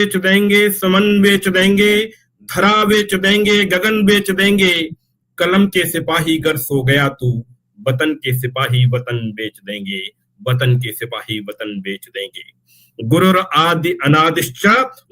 बेच देंगे, समन बेच देंगे, धरा बेच देंगे, गगन बेच देंगे, कलम के सिपाही गर सो गया तू, वतन के सिपाही वतन बेच देंगे, वतन के सिपाही वतन बेच देंगे। गुरुर आदि अनादिश्च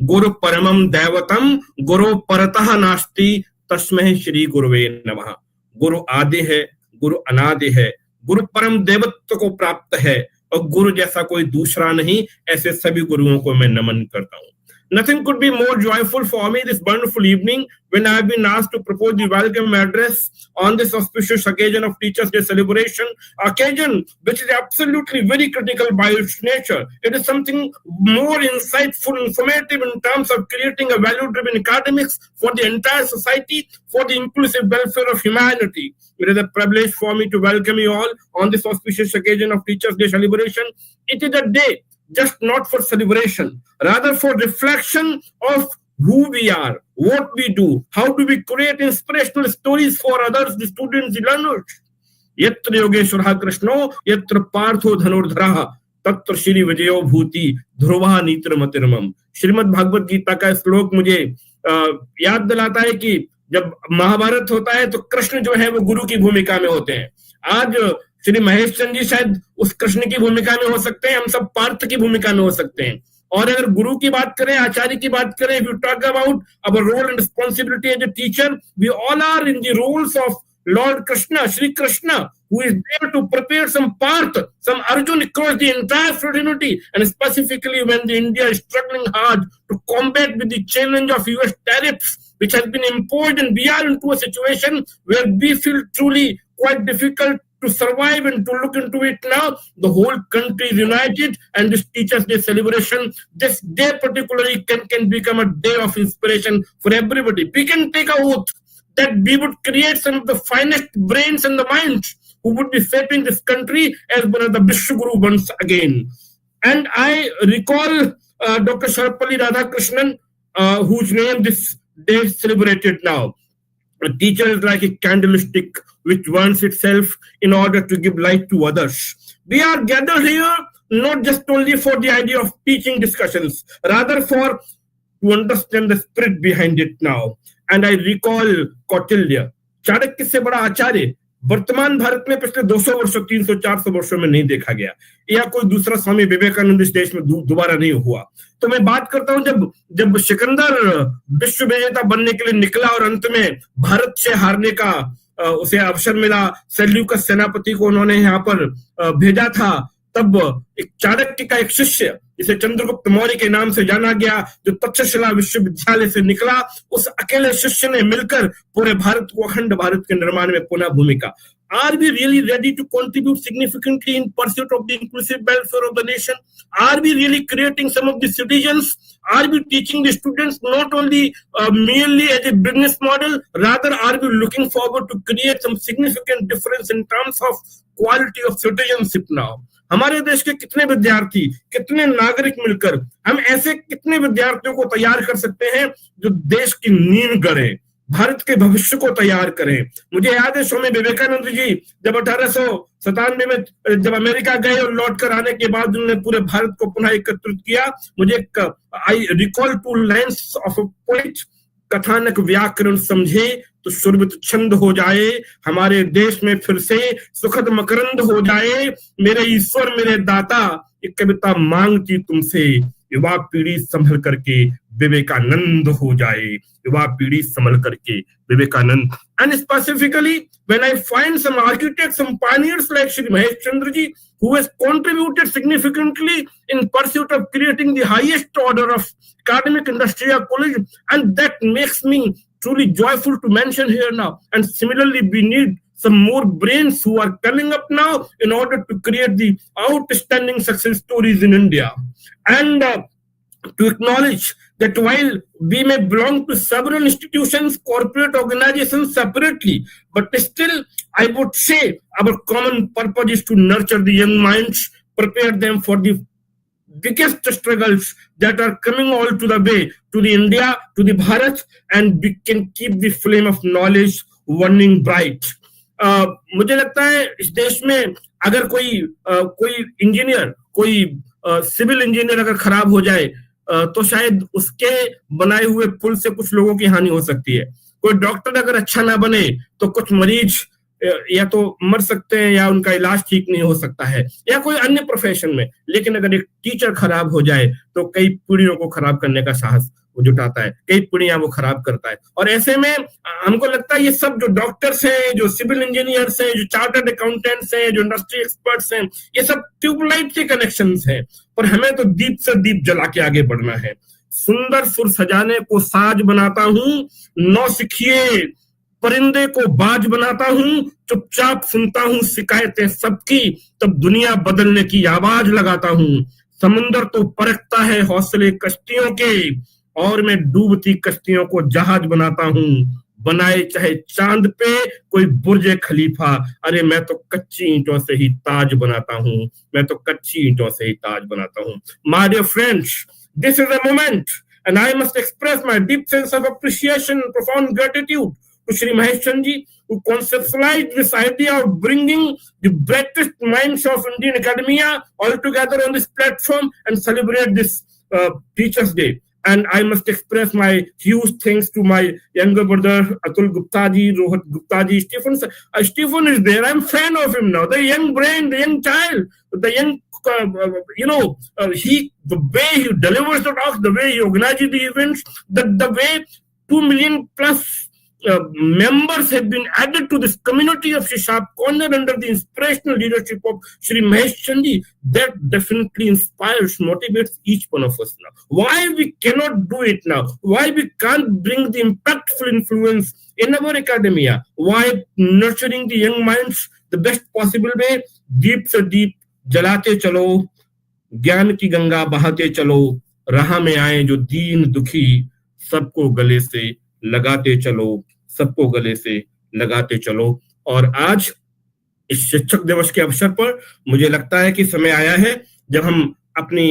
गुरु परमम दैवतम गुरु परतः नास्ति तस्मै श्री गुरुवे नमः। गुरु आदि है, गुरु अनादि है, गुरु परम देवत्व को प्राप्त है और गुरु जैसा कोई दूसरा नहीं। ऐसे सभी गुरुओं को मैं नमन करता हूँ। Nothing could be more joyful for me this wonderful evening when I have been asked to propose the welcome address on this auspicious occasion of Teachers' Day celebration, occasion which is absolutely very critical by its nature. It is something more insightful, informative in terms of creating a value-driven academics for the entire society, for the inclusive welfare of humanity. It is a privilege for me to welcome you all on this auspicious occasion of Teachers' Day celebration. It is a day just not for celebration, rather for reflection of who we are, what we do, how do we create inspirational stories for others, the students, the learners. यत्र योगेश्वरः कृष्णो यत्र पार्थो धनुर्धरः तत्र श्री विजयो भूति ध्रुवः नीत्रमतिर्मम। श्रीमद् भागवत गीता का श्लोक मुझे याद दिलाता है कि जब महाभारत होता है तो कृष्ण जो है वो गुरु की भूमिका में होते हैं। आज श्री महेश चंद जी शायद उस कृष्ण की भूमिका में हो सकते हैं, हम सब पार्थ की भूमिका में हो सकते हैं। और अगर गुरु की बात करें, आचार्य की बात करें, if you talk about our role and responsibility as a teacher, we all are in the roles of Lord Krishna, Shri Krishna, who is there to prepare some Parth, some Arjun across the entire fraternity, and specifically when the India is struggling hard to combat with the challenge of US tariffs, which has been imposed, and we are into a situation where we feel truly quite difficult to survive and to look into it now. The whole country is united, and this Teachers' Day celebration, this day particularly can become a day of inspiration for everybody. We can take an oath that we would create some of the finest brains and the minds who would be shaping this country as one of the Vishwaguru once again. And I recall Dr. Sarvepalli Radhakrishnan, whose name this day is celebrated now. A teacher is like a candlestick which burns itself in order to give light to others. We are gathered here not just only for the idea of teaching discussions, rather for to understand the spirit behind it now. And I recall Kautilya, Chanakya से बड़ा आचार्य वर्तमान भारत में पिछले 200 वर्षों 300-400 वर्षों में नहीं देखा गया, या कोई दूसरा स्वामी विवेकानंद इस देश में दोबारा नहीं हुआ। तो मैं बात करता हूं जब सिकंदर विश्व विजेता बनने के लिए निकला और अंत में भारत से हारने का उसे अवसर मिला, सेल्यूकस सेनापति को उन्होंने यहाँ पर भेजा था, तब एक चाणक्य का एक शिष्य जिसे चंद्रगुप्त मौर्य के नाम से जाना गया, जो तक्षशिला विश्वविद्यालय से निकला, उस अकेले शिष्य ने मिलकर पूरे भारत को, अखंड भारत के निर्माण में पुनः भूमिका। Are we really ready to contribute significantly in pursuit of the inclusive welfare of the nation? Are we really creating some of the citizens? Are we teaching the students not only merely as a business model, rather are we looking forward to create some significant difference in terms of quality of citizenship now? हमारे देश के कितने विद्यार्थी, कितने नागरिक मिलकर हम ऐसे कितने विद्यार्थियों को तैयार कर सकते हैं जो देश की नींव गड़े, भारत के भविष्य को तैयार करें। मुझे याद है स्वामी विवेकानंद जी जब 1897 में जब अमेरिका गए और लौट कर आने के बाद उन्होंने पूरे भारत को पुनः एकत्रित किया। मुझे I recall 2 lines of a poet, कथानक व्याकरण समझे तो सुरभित छंद हो जाए, हमारे देश में फिर से सुखद मकरंद हो जाए, मेरे ईश्वर मेरे दाता एक कविता मांगती तुमसे, युवा पीढ़ी संभल करके विवेकानंद हो जाए, युवा पीढ़ी संभल करके Vivekananda. And specifically when I find some architects, some pioneers like Shri Mahesh Chandra ji, who has contributed significantly in pursuit of creating the highest order of academic industrial college, and that makes me truly joyful to mention here now. And similarly, we need some more brains who are coming up now in order to create the outstanding success stories in India. And to acknowledge that while we may belong to several institutions, corporate organizations separately, but still I would say our common purpose is to nurture the young minds, prepare them for the biggest struggles that are coming all to the way, to the India, to the Bharat, and we can keep the flame of knowledge burning bright. मुझे लगता है इस देश में अगर कोई engineer, कोई civil engineer अगर खराब हो जाए, तो शायद उसके बनाए हुए पुल से कुछ लोगों की हानि हो सकती है। कोई डॉक्टर अगर अच्छा ना बने तो कुछ मरीज या तो मर सकते हैं या उनका इलाज ठीक नहीं हो सकता है, या कोई अन्य प्रोफेशन में। लेकिन अगर एक टीचर खराब हो जाए तो कई पीढ़ियों को खराब करने का साहस वो जुटाता है, कई पीढ़ियां वो खराब करता है। और ऐसे में हमको लगता है ये सब जो डॉक्टर्स हैं, जो सिविल इंजीनियर्स हैं, जो चार्टर्ड अकाउंटेंट्स हैं, जो इंडस्ट्री एक्सपर्ट्स हैं, ये सब ट्यूबलाइट के कनेक्शंस हैं। पर हमें तो दीप से दीप जला के आगे बढ़ना है। सुंदर सुर सजाने को साज बनाता हूं, नौसिखिए परिंदे को बाज बनाता हूं, चुपचाप सुनता हूं शिकायतें सबकी, तब दुनिया बदलने की आवाज लगाता हूं। समुंदर तो परखता है हौसले कश्तियों के, और मैं डूबती कश्तियों को जहाज बनाता हूं। बनाए चाहे चांद पे कोई बुर्ज खलीफा, अरे मैं तो कच्ची ईंटों से ही ताज बनाता हूं, मैं तो कच्ची ईंटों से ही ताज बनाता हूं। My dear friends, this is a moment and I must express my deep sense of appreciation and profound gratitude to Shri Mahesh Chandji, who conceptualized this idea of bringing the brightest minds of Indian academia all together on this platform and celebrate this Teachers' Day. And I must express my huge thanks to my younger brother Atul Gupta ji, Rohit Gupta ji, Stephen. Stephen is there. I'm fan of him now. The young brain, the young child, the young, the way he delivers the talks, the way he organizes the events, the way 2 million plus members have been added to this community of Shri Sharp Corner under the inspirational leadership of Shri Mahesh Chandji. That definitely inspires, motivates each one of us now. Why we cannot do it now? Why we can't bring the impactful influence in our academia? Why nurturing the young minds the best possible way? Deep से deep जलाते चलो, ज्ञान की गंगा बहाते चलो, राह में आए जो दीन दुखी, सबको गले से लगाते चलो, सबको गले से लगाते चलो। और आज इस शिक्षक दिवस के अवसर पर मुझे लगता है कि समय आया है जब हम अपनी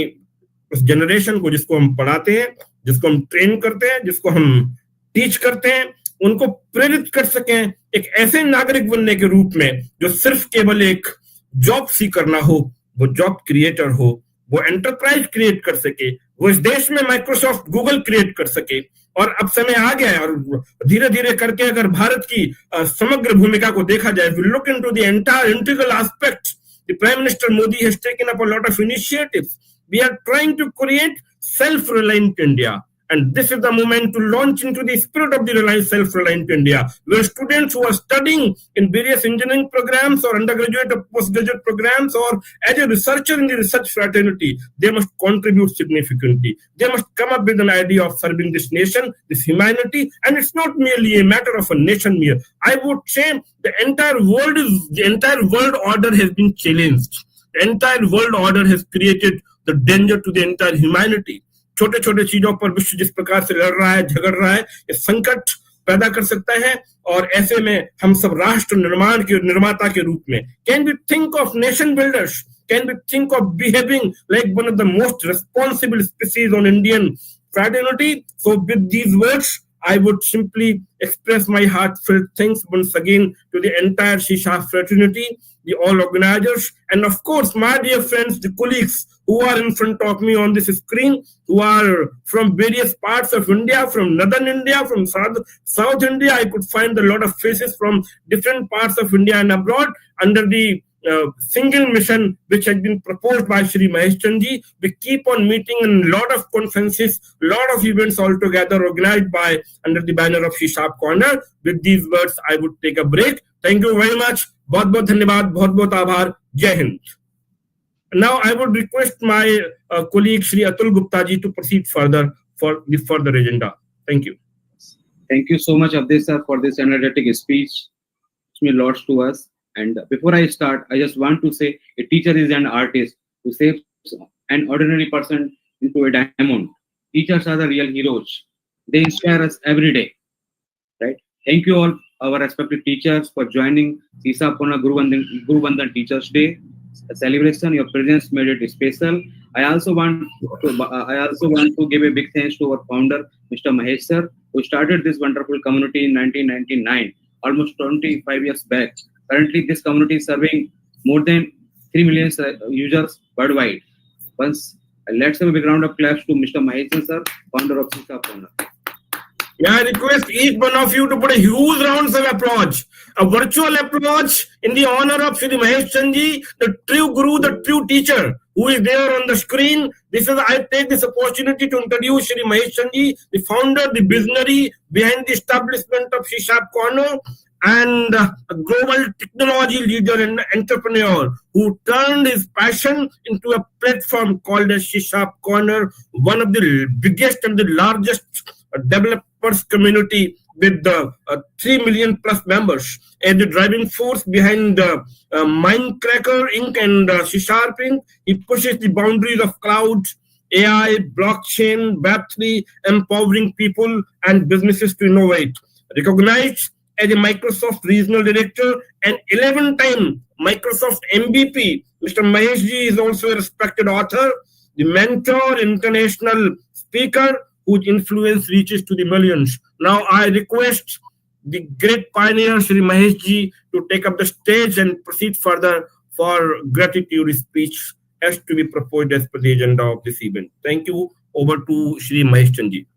उस जनरेशन को, जिसको हम पढ़ाते हैं, जिसको हम ट्रेन करते हैं, जिसको हम टीच करते हैं, उनको प्रेरित कर सकें एक ऐसे नागरिक बनने के रूप में जो सिर्फ केवल एक जॉब सीकर ना हो, वो जॉब क्रिएटर हो, वो एंटरप्राइज क्रिएट कर सके, वो इस देश में माइक्रोसॉफ्ट गूगल क्रिएट कर सके। और अब समय आ गया है, और धीरे धीरे करके अगर भारत की समग्र भूमिका को देखा जाए, we look into the entire integral aspect, the Prime Minister Modi has taken up a lot of initiatives. We are trying to create self-reliant India. And this is the moment to launch into the spirit of the Reliance Self-Reliant India, where students who are studying in various engineering programs or undergraduate or postgraduate programs or as a researcher in the research fraternity, they must contribute significantly. They must come up with an idea of serving this nation, this humanity, and it's not merely a matter of a nation mere. I would say the entire world order has been challenged. The entire world order has created the danger to the entire humanity. छोटे छोटे चीजों पर विश्व जिस प्रकार से लड़ रहा है, झगड़ रहा है, ये संकट पैदा कर सकता है। और ऐसे में हम सब राष्ट्र निर्माण के निर्माता के रूप में, can we think of nation builders, can we think of behaving like one of the most responsible species on Indian fraternity. So with these words, I would simply express my heartfelt thanks once again to the entire Shisha fraternity, the all organizers, and of course, my dear friends, the colleagues who are in front of me on this screen, who are from various parts of India, from northern India, from south India. I could find a lot of faces from different parts of India and abroad under the single mission which has been proposed by Shri Mahesh Chandji. We keep on meeting in a lot of conferences, lot of events all together organized by under the banner of Shri Sharp Corner. With these words, I would take a break. Thank you very much. बहुत बहुत धन्यवाद, बहुत बहुत आभार. जय Hind. Now I would request my colleague Shri Atul Gupta ji to proceed further for the further agenda. Thank you. Thank you so much, Abdesh sir, for this energetic speech. It means lots to us. And before I start, I just want to say a teacher is an artist who saves an ordinary person into a diamond. Teachers are the real heroes. They inspire us every day. Right? Thank you all, our respected teachers, for joining Sisa Pona Guru Vandan Teachers Day. A celebration, your presence made it special. I also want to give a big thanks to our founder, Mr. Mahesh sir, who started this wonderful community in 1999, almost 25 years back. Currently, this community is serving more than 3 million users worldwide. Once Let's have a big round of applause to Mr. Mahesh sir, founder of C-Sharp Corner. Yeah, I request each one of you to put a huge round of applause, a virtual applause in the honor of Shri Mahesh Chandji, the true guru, the true teacher, who is there on the screen. I take this opportunity to introduce Shri Mahesh Chandji, the founder, the visionary behind the establishment of C-Sharp Corner, and a global technology leader and entrepreneur who turned his passion into a platform called as C-Sharp Corner, one of the biggest and the largest developers community with 3 million plus members, and the driving force behind Mindcracker Inc. and C-Sharp Inc. He pushes the boundaries of cloud, AI, blockchain, Web3, empowering people and businesses to innovate. Recognized as a Microsoft Regional Director and 11-time Microsoft MVP, Mr. Mahesh Ji is also a respected author, the mentor, international speaker, whose influence reaches to the millions. Now I request the great pioneer Shri Mahesh Ji to take up the stage and proceed further for gratitude speech as to be proposed as per the agenda of this event. Thank you. Over to Shri Mahesh Chandji.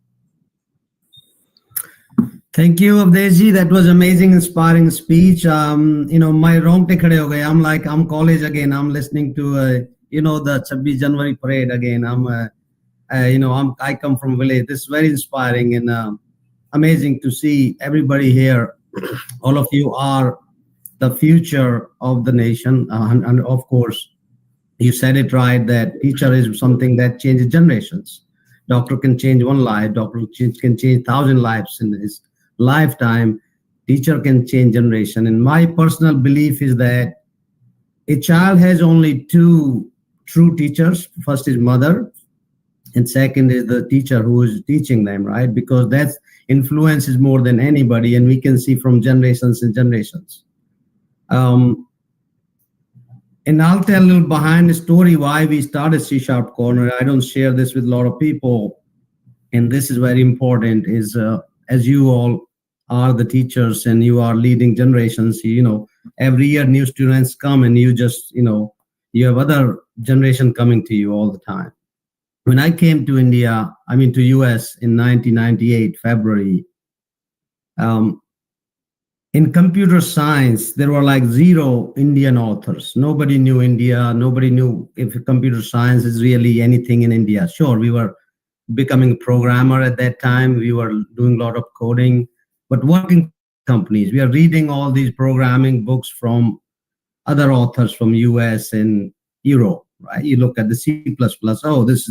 Thank you, Avdesh. That was amazing, inspiring speech. My rongte khade ho gaye. I'm college again. I'm listening to the 26 January parade again. I come from village. This is very inspiring and amazing to see everybody here. All of you are the future of the nation, and of course, you said it right that teacher is something that changes generations. Doctor can change one life. Doctor can change 1,000 lives in his lifetime. Teacher can change generation. And my personal belief is that a child has only two true teachers. First is mother, and second is the teacher who is teaching them, right? Because that influence is more than anybody, and we can see from generations and generations. And I'll tell a little behind the story why we started C-Sharp Corner. I don't share this with a lot of people, and this is very important, is as you all are the teachers and you are leading generations, every year new students come and you just, you have other generation coming to you all the time. When I came to to US in 1998, February, in computer science, there were like 0 Indian authors. Nobody knew India. Nobody knew if computer science is really anything in India. Sure, we were becoming a programmer at that time. We were doing a lot of coding, but working companies. We are reading all these programming books from other authors from US and Europe, right? You look at the C++, oh, this,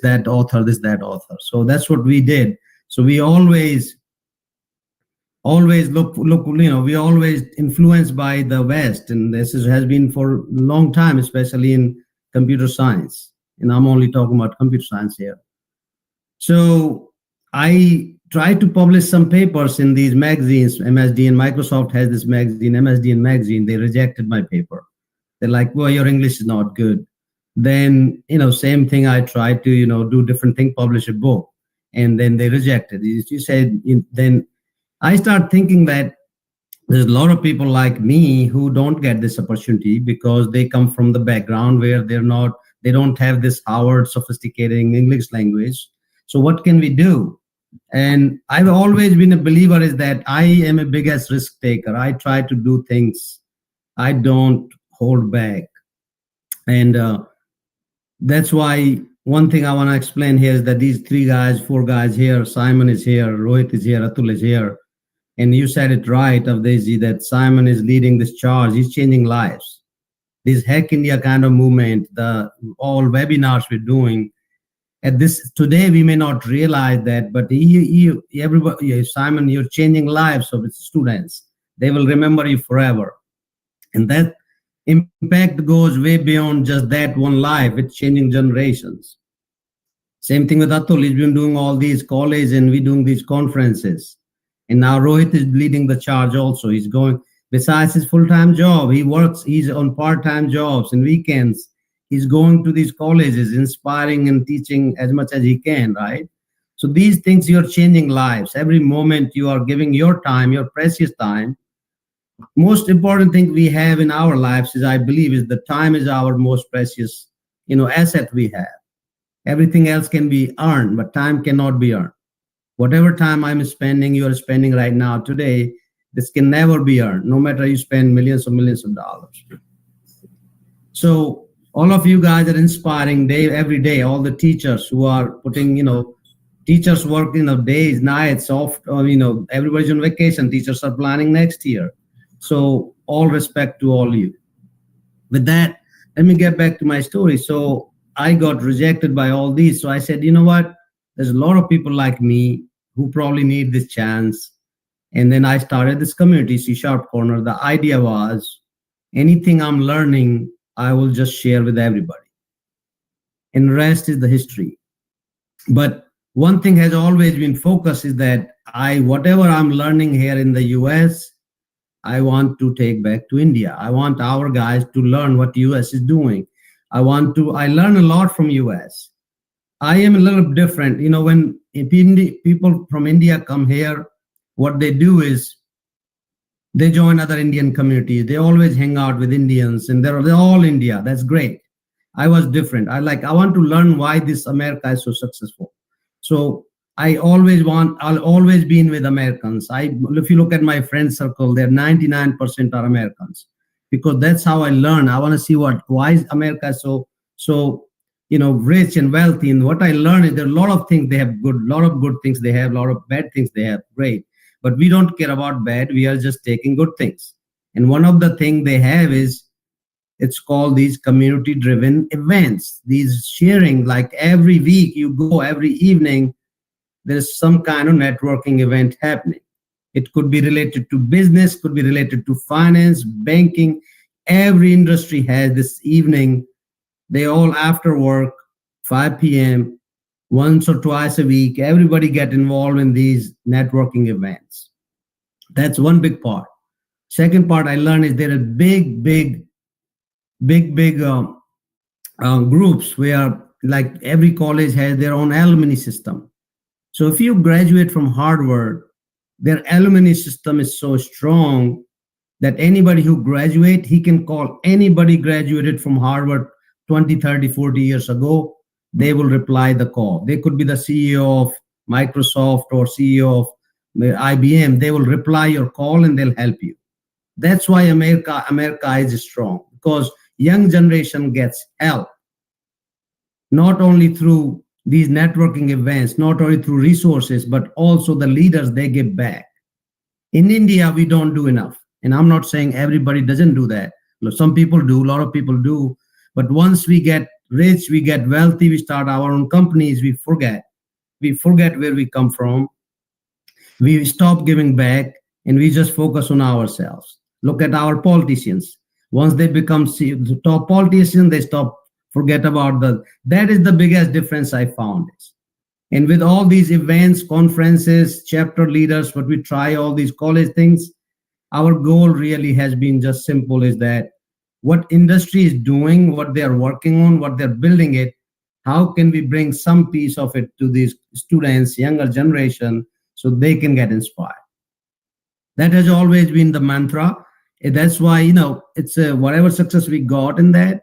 that author, this, that author. So that's what we did. So we always look, we always influenced by the West. And this has been for a long time, especially in computer science. And I'm only talking about computer science here. So I tried to publish some papers in these magazines, MSD, and Microsoft has this magazine, MSD and magazine. They rejected my paper. They're like, well, your English is not good. Then, same thing, I tried to, do different thing, publish a book, and then they rejected. You said, then I start thinking that there's a lot of people like me who don't get this opportunity because they come from the background where they don't have this Harvard sophisticated English language. So what can we do? And I've always been a believer is that I am a biggest risk taker. I try to do things. I don't hold back. And that's why one thing I want to explain here is that these 4 guys here, Simon is here, Rohit is here, Atul is here. And you said it right, Avdesh, that Simon is leading this charge. He's changing lives. This Hack India kind of movement, all webinars we're doing, at this today we may not realize that, but everybody, Simon, you're changing lives of its students. They will remember you forever. And that impact goes way beyond just that one life. It's changing generations. Same thing with Atul. He's been doing all these colleges and we're doing these conferences. And now Rohit is leading the charge also. He's going, besides his full-time job, he's on part-time jobs and weekends. He's going to these colleges, inspiring and teaching as much as he can, right? So these things, you're changing lives. Every moment you are giving your time, your precious time. Most important thing we have in our lives is, I believe, is the time is our most precious, asset we have. Everything else can be earned, but time cannot be earned. Whatever time I'm spending, you are spending right now today, this can never be earned, no matter you spend millions of dollars. So all of you guys are inspiring every day, all the teachers who are putting, teachers work, days, nights, off, everybody's on vacation. Teachers are planning next year. So all respect to all you. With that, let me get back to my story. So I got rejected by all these. So I said, you know what? There's a lot of people like me who probably need this chance. And then I started this community, C# Corner. The idea was anything I'm learning, I will just share with everybody. And the rest is the history. But one thing has always been focused is that whatever I'm learning here in the US, I want to take back to India. I want our guys to learn what US is doing. I learn a lot from US. I am a little different. When people from India come here, what they do is they join other Indian communities. They always hang out with Indians, and they're all India. That's great. I was different. I want to learn why this America is so successful. So I'll always be in with Americans. If you look at my friend circle, they're 99% are Americans, because that's how I learn. I want to see why is America so rich and wealthy. And what I learned is there are a lot of things they have a lot of good things they have, a lot of bad things they have, great. But we don't care about bad. We are just taking good things. And one of the things they have is, it's called these community-driven events. These sharing, like every week you go, every evening, there's some kind of networking event happening. It could be related to business, could be related to finance, banking. Every industry has this evening. They all after work, 5 p.m., once or twice a week, everybody get involved in these networking events. That's one big part. Second part I learned is there are big groups where, like, every college has their own alumni system. So if you graduate from Harvard, their alumni system is so strong that anybody who graduate, he can call anybody graduated from Harvard 20, 30, 40 years ago. They will reply the call. They could be the CEO of Microsoft or CEO of IBM. They will reply your call and they'll help you. That's why America is strong, because young generation gets help, not only through these networking events, not only through resources, but also the leaders, they give back. In India, we don't do enough. And I'm not saying everybody doesn't do that. Some people do, a lot of people do. But once we get rich, we get wealthy, we start our own companies, we forget where we come from. We stop giving back and we just focus on ourselves. Look at our politicians. Once they become the top politicians, they forget about that is the biggest difference I found. And with all these events, conferences, chapter leaders, what we try, all these college things, our goal really has been just simple, is that what industry is doing, what they are working on, what they're building it, how can we bring some piece of it to these students, younger generation, so they can get inspired. That has always been the mantra. That's why, it's whatever success we got in that,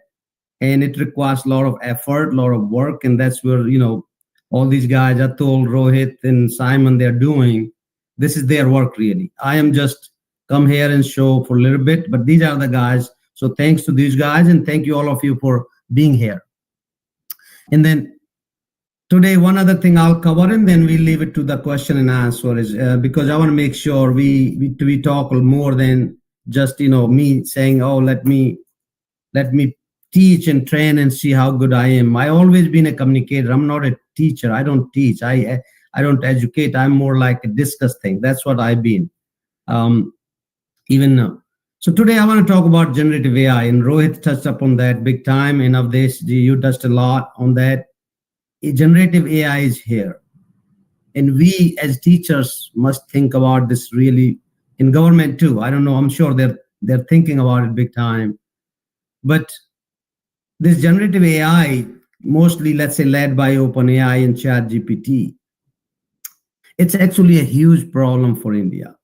and it requires a lot of effort, a lot of work, and that's where, all these guys, Atul, Rohit, and Simon, they're doing, this is their work really. I am just come here and show for a little bit, but these are the guys. So thanks to these guys, and thank you all of you for being here. And then today, one other thing I'll cover, and then we leave it to the question and answer, is because I want to make sure we talk more than just me saying, oh, let me teach and train and see how good I am. I always been a communicator. I'm not a teacher. I don't teach. I don't educate. I'm more like a discuss thing. That's what I've been. Even now. So today I want to talk about generative AI, and Rohit touched upon that big time, and of this, you touched a lot on that. Generative AI is here. And we as teachers must think about this really, in government too. I don't know, I'm sure they're thinking about it big time. But this generative AI, mostly, let's say, led by OpenAI and ChatGPT, it's actually a huge problem for India.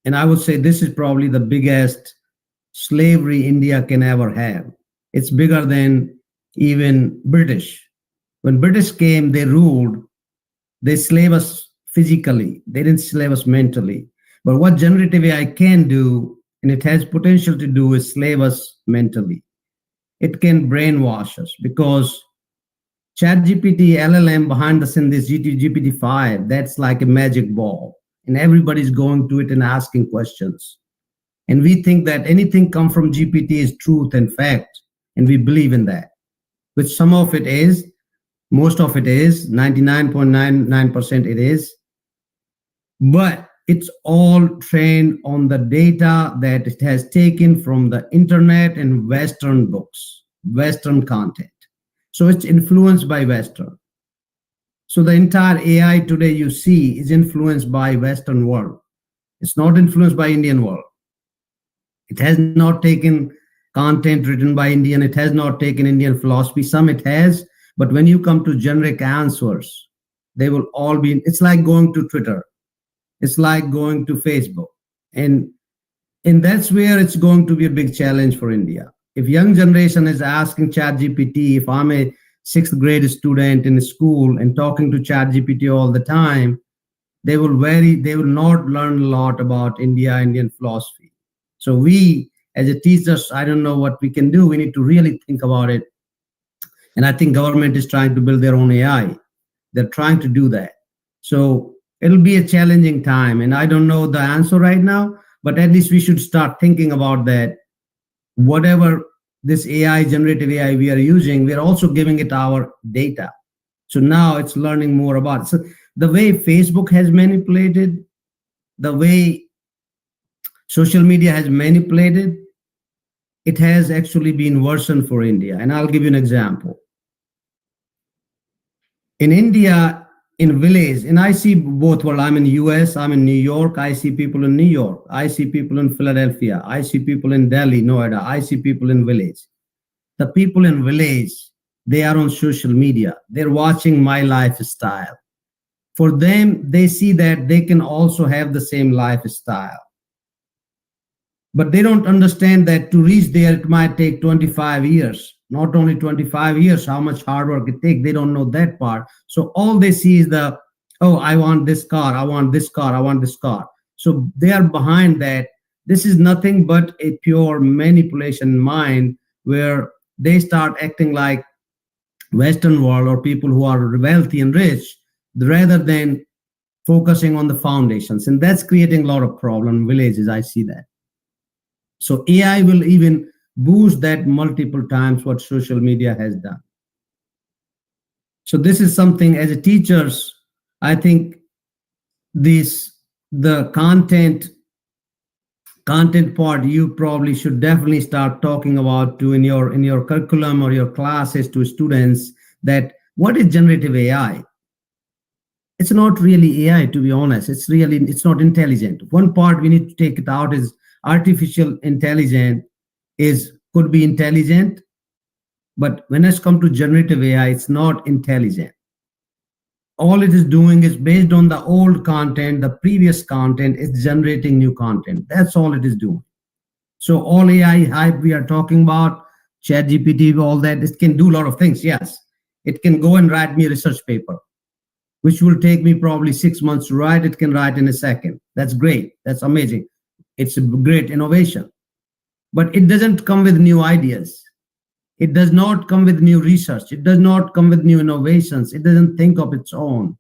And I would say this is probably the biggest slavery India can ever have. It's bigger than even British. When British came, they ruled, they slave us physically, they didn't slave us mentally. But what generative AI can do, and it has potential to do, is slave us mentally. It can brainwash us because ChatGPT, LLM behind the scene, this GPT-5, that's like a magic ball. And everybody's going to it and asking questions. And we think that anything come from GPT is truth and fact. And we believe in that, which some of it is, most of it is, 99.99% it is. But it's all trained on the data that it has taken from the internet and Western books, Western content. So it's influenced by Western. So the entire AI today you see is influenced by Western world. It's not influenced by Indian world. It has not taken content written by Indian. It has not taken Indian philosophy. Some it has, but when you come to generic answers, they will all be, it's like going to Twitter. It's like going to Facebook. And that's where it's going to be a big challenge for India. If young generation is asking ChatGPT, if I'm a 6th grade student in school and talking to ChatGPT all the time, they will not learn a lot about Indian philosophy. So we, as a teachers, I don't know what we can do. We need to really think about it. And I think government is trying to build their own AI. They're trying to do that. So it'll be a challenging time. And I don't know the answer right now, but at least we should start thinking about that. Whatever this AI, generative AI we are using, we are also giving it our data. So now it's learning more about it. So the way Facebook has manipulated, the way social media has manipulated, it has actually been worsened for India. And I'll give you an example. In India, in village, and I see both world. I'm in US, I'm in New York, I see people in New York, I see people in Philadelphia, I see people in Delhi, Noida, I see people in village. The people in village, they are on social media. They're watching my lifestyle. For them, they see that they can also have the same lifestyle. But they don't understand that to reach there, it might take 25 years. Not only 25 years, how much hard work it takes. They don't know that part. So all they see is oh, I want this car, I want this car, I want this car. So they are behind that. This is nothing but a pure manipulation mind where they start acting like Western world or people who are wealthy and rich rather than focusing on the foundations. And that's creating a lot of problem in villages. I see that. So AI will even boost that multiple times what social media has done. So this is something as a teachers, I think the content part you probably should definitely start talking about to in your curriculum or your classes to students, that what is generative AI? It's not really AI, to be honest. It's not intelligent. One part we need to take it out is artificial intelligence could be intelligent, but when it's come to generative AI, it's not intelligent. All it is doing is based on the old content, the previous content, is generating new content. That's all it is doing. So all AI hype we are talking about, ChatGPT, all that, it can do a lot of things. Yes, it can go and write me a research paper, which will take me probably 6 months to write. It can write in a second. That's great. That's amazing. It's a great innovation. But it doesn't come with new ideas. It does not come with new research. It does not come with new innovations. It doesn't think of its own.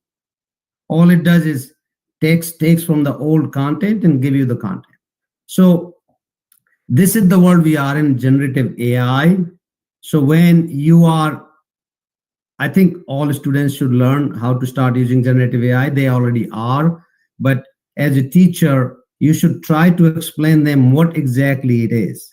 All it does is takes from the old content and give you the content. So this is the world we are in, generative AI. So when you are, I think all students should learn how to start using generative AI. They already are. But as a teacher, you should try to explain them what exactly it is.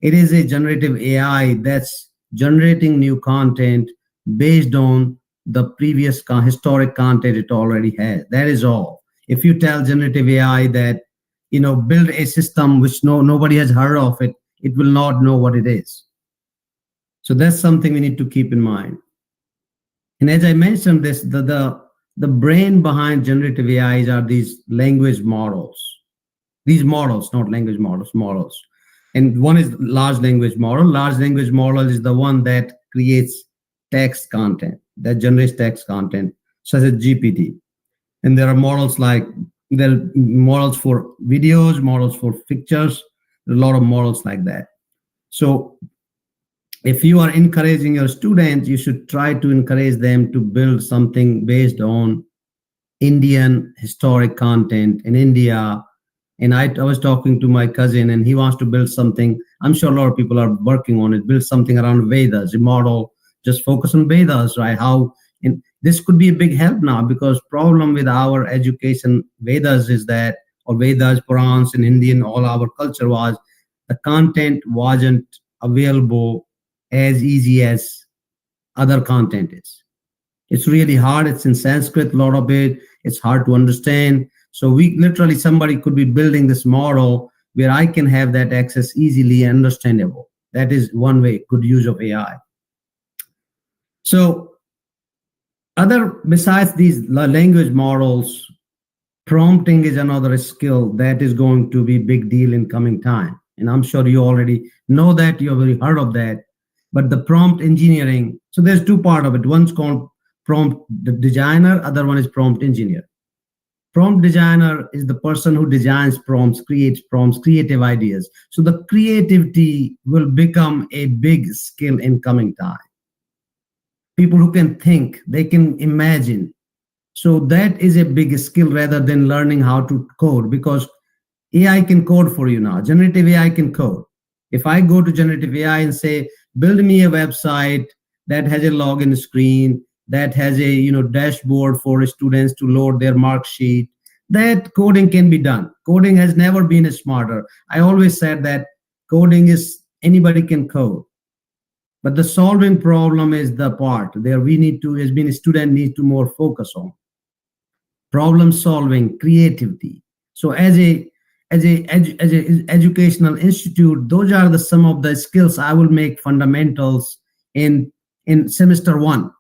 It is a generative AI that's generating new content based on the previous historic content it already has. That is all. If you tell generative AI that, build a system which nobody has heard of it, it will not know what it is. So that's something we need to keep in mind. And as I mentioned this, the brain behind generative AIs are these language models. These models, not language models, models. And one is large language model. Large language model is the one that creates text content. that generates text content, such as GPT. And there are models there are models for videos, models for pictures, a lot of models like that. So if you are encouraging your students, you should try to encourage them to build something based on Indian historic content in India. And I was talking to my cousin, and he wants to build something. I'm sure a lot of people are working on it, build something around Vedas, a model, just focus on Vedas, right? This could be a big help now, because problem with our education, Vedas is that, or Vedas, Purans in Indian, all our culture was, the content wasn't available as easy as other content is. It's really hard. It's in Sanskrit, a lot of it. It's hard to understand. So somebody could be building this model where I can have that access easily and understandable. That is one way, good use of AI. So besides these language models, prompting is another skill that is going to be big deal in coming time. And I'm sure you already know that, you've already heard of that. But the prompt engineering, so there's two parts of it. One's called prompt designer, other one is prompt engineer. Prompt designer is the person who designs prompts, creates prompts, creative ideas. So the creativity will become a big skill in coming time. People who can think, they can imagine. So that is a big skill rather than learning how to code, because AI can code for you now. Generative AI can code. If I go to generative AI and say, build me a website that has a login screen, that has a dashboard for students to load their mark sheet, that coding can be done. Coding has never been smarter. I always said that coding is, anybody can code. But the solving problem is the part there has been a student needs to more focus on. Problem solving, creativity. So as a educational institute, those are some of the skills I will make fundamentals in semester 1,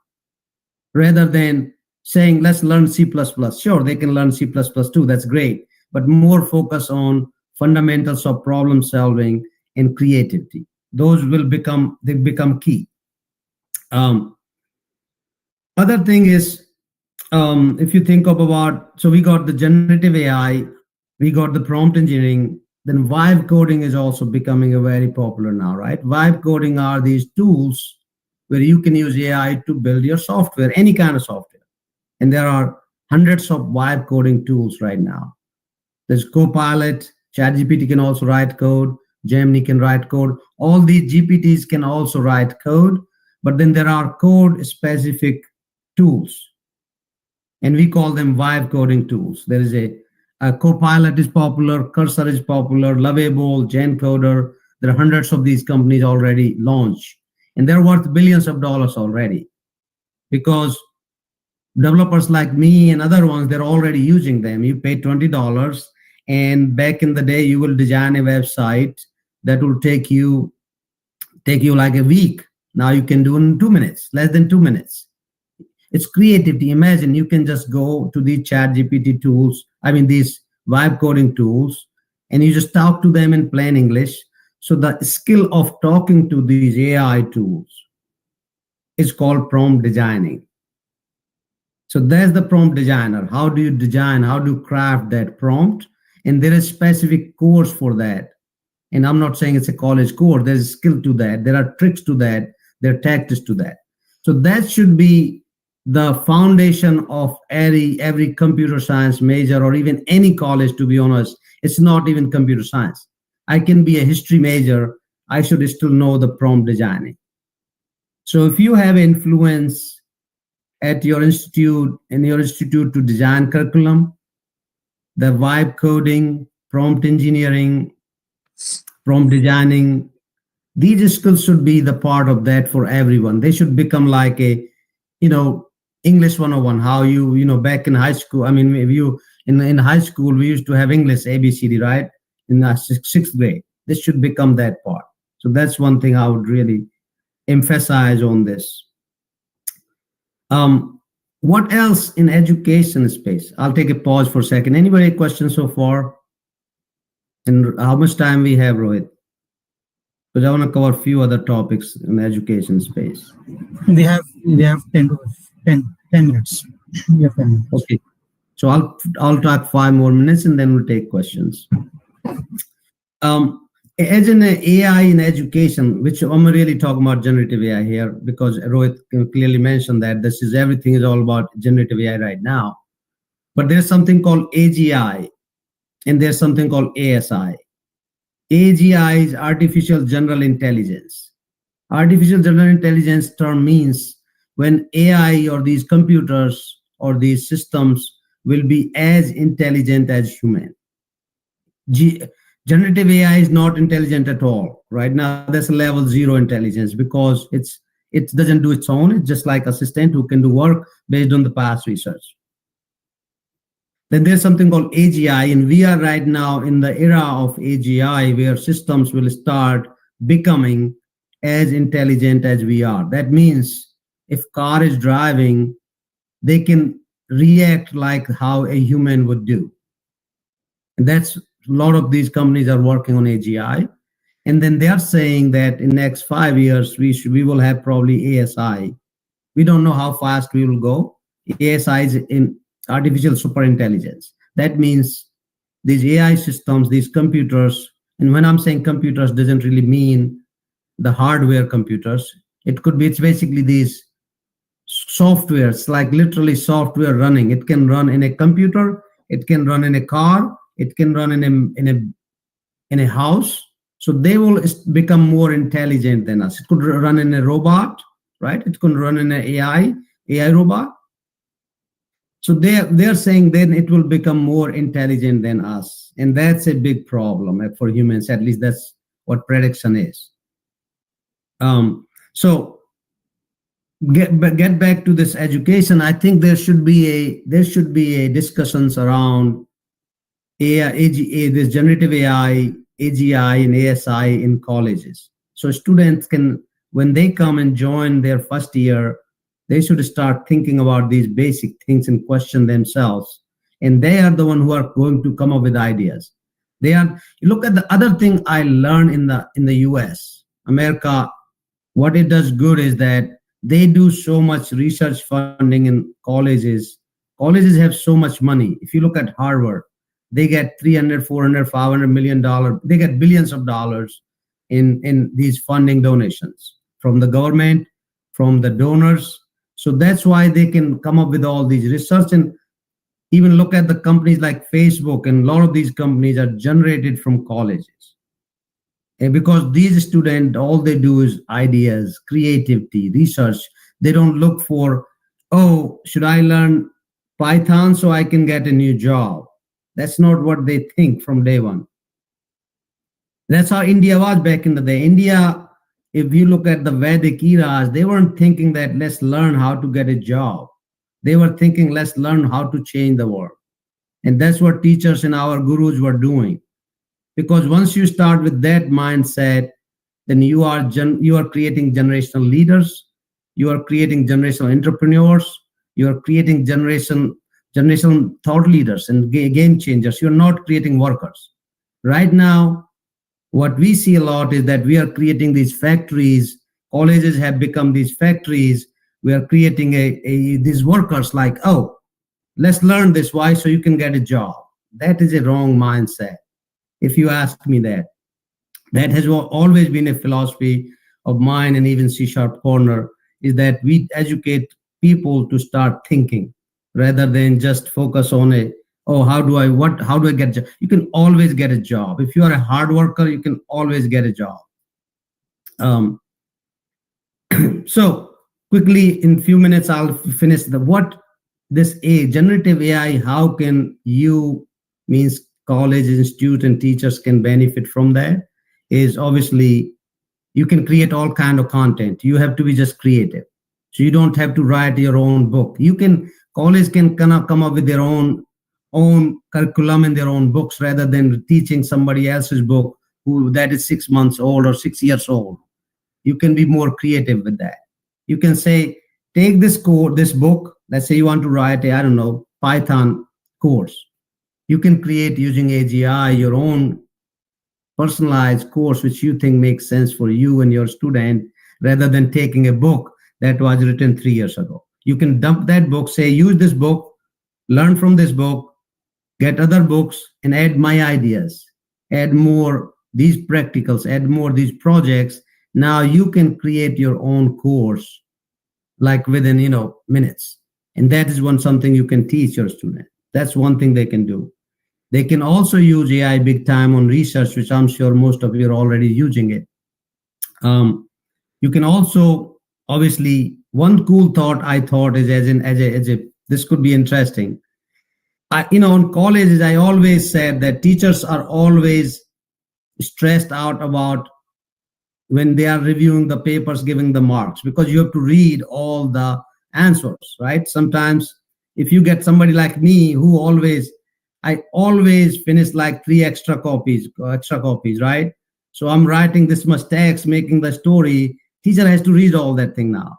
rather than saying let's learn C++. Sure, they can learn C++ too, that's great, but more focus on fundamentals of problem solving and creativity. Those will become key. Other thing is, if you think about, so we got the generative AI, we got the prompt engineering, then vibe coding is also becoming a very popular now, right? Vibe coding are these tools where you can use AI to build your software, any kind of software. And there are hundreds of vibe coding tools right now. There's Copilot, ChatGPT can also write code, Gemini can write code. All these GPTs can also write code, but then there are code specific tools, and we call them vibe coding tools. There is a Copilot is popular, Cursor is popular, Lovable, GenCoder. There are hundreds of these companies already launched, and they're worth billions of dollars already, because developers like me and other ones, they're already using them. You pay $20, and back in the day, you will design a website that will take you like a week. Now you can do it in 2 minutes, less than 2 minutes. It's creativity. Imagine you can just go to these ChatGPT tools, these vibe coding tools, and you just talk to them in plain English. So the skill of talking to these AI tools is called prompt designing. So there's the prompt designer. How do you design? How do you craft that prompt? And there is specific course for that. And I'm not saying it's a college course. There's a skill to that. There are tricks to that. There are tactics to that. So that should be the foundation of every computer science major, or even any college, to be honest. It's not even computer science. I can be a history major. I should still know the prompt designing. So if you have influence at your institute, to design curriculum, the vibe coding, prompt engineering, prompt designing, these skills should be the part of that for everyone. They should become like a, English 101, how back in high school. If you, in high school, we used to have English ABCD, right? In the sixth grade. This should become that part. So that's one thing I would really emphasize on this. What else in education space? I'll take a pause for a second. Anybody have questions so far? And how much time we have, Rohit? Because I want to cover a few other topics in the education space. We have 10 to 10 minutes. Yeah, 10 minutes. Okay. So I'll talk 5 more minutes and then we'll take questions. As in AI in education, which I'm really talking about generative AI here, because Rohit clearly mentioned that everything is all about generative AI right now. But there's something called AGI and there's something called ASI. AGI is artificial general intelligence. Artificial general intelligence term means when AI or these computers or these systems will be as intelligent as human. Generative AI is not intelligent at all. Right now, that's a level 0 intelligence because it doesn't do its own. It's just like assistant who can do work based on the past research. Then there's something called AGI, and we are right now in the era of AGI where systems will start becoming as intelligent as we are. That means if car is driving, they can react like how a human would do. And that's a lot of these companies are working on AGI. And then they are saying that in next 5 years, we will have probably ASI. We don't know how fast we will go. ASI is in artificial superintelligence. That means these AI systems, these computers, and when I'm saying computers, doesn't really mean the hardware computers. It's basically these softwares, like literally software running. It can run in a computer, it can run in a car, it can run in a house. So they will become more intelligent than us. It could run in a robot, right? It could run in an AI robot. So they're saying then it will become more intelligent than us. And that's a big problem for humans. At least that's what prediction is. So get back to this education. I think there should be a discussions around AI, this generative AI, AGI, and ASI in colleges. So students can, when they come and join their first year, they should start thinking about these basic things and question themselves. And they are the one who are going to come up with ideas. You look at the other thing I learned in the US, America. What it does good is that they do so much research funding in colleges. Colleges have so much money. If you look at Harvard, they get $300, $400, $500 million. They get billions of dollars in these funding donations from the government, from the donors. So that's why they can come up with all these research. And even look at the companies like Facebook, and a lot of these companies are generated from colleges. And because these students, all they do is ideas, creativity, research. They don't look for, oh, should I learn Python so I can get a new job? That's not what they think from day one. That's how India was back in the day. India, if you look at the Vedic eras, they weren't thinking that let's learn how to get a job. They were thinking let's learn how to change the world. And that's what teachers and our gurus were doing. Because once you start with that mindset, then you are creating generational leaders, you are creating generational entrepreneurs, you are creating generational thought leaders and game changers. You're not creating workers. Right now, what we see a lot is that we are creating these factories. Colleges have become these factories. We are creating these workers like, oh, let's learn this. Why? So you can get a job. That is a wrong mindset. If you ask me that has always been a philosophy of mine, and even C# Corner, is that we educate people to start thinking rather than just focus on how do I get a job? You can always get a job. If you are a hard worker, you can always get a job. So quickly, in a few minutes, I'll finish generative AI, how can you, means colleges, institutes, and teachers can benefit from that, is obviously you can create all kind of content. You have to be just creative. So you don't have to write your own book. College can kind of come up with their own curriculum and their own books rather than teaching somebody else's book that is 6 months old or 6 years old. You can be more creative with that. You can say, take this book, let's say you want to write Python course. You can create using AGI your own personalized course which you think makes sense for you and your student, rather than taking a book that was written 3 years ago. You can dump that book, say, use this book, learn from this book, get other books, and add my ideas, add more these practicals, add more these projects. Now you can create your own course, like within, minutes. And that is something you can teach your student. That's one thing they can do. They can also use AI big time on research, which I'm sure most of you are already using it. You can also, obviously, one cool thought I thought is this could be interesting. In colleges, I always said that teachers are always stressed out about when they are reviewing the papers, giving the marks, because you have to read all the answers, right? Sometimes if you get somebody like me I always finish like 3 extra copies, right? So I'm writing this much text, making the story. Teacher has to read all that thing now.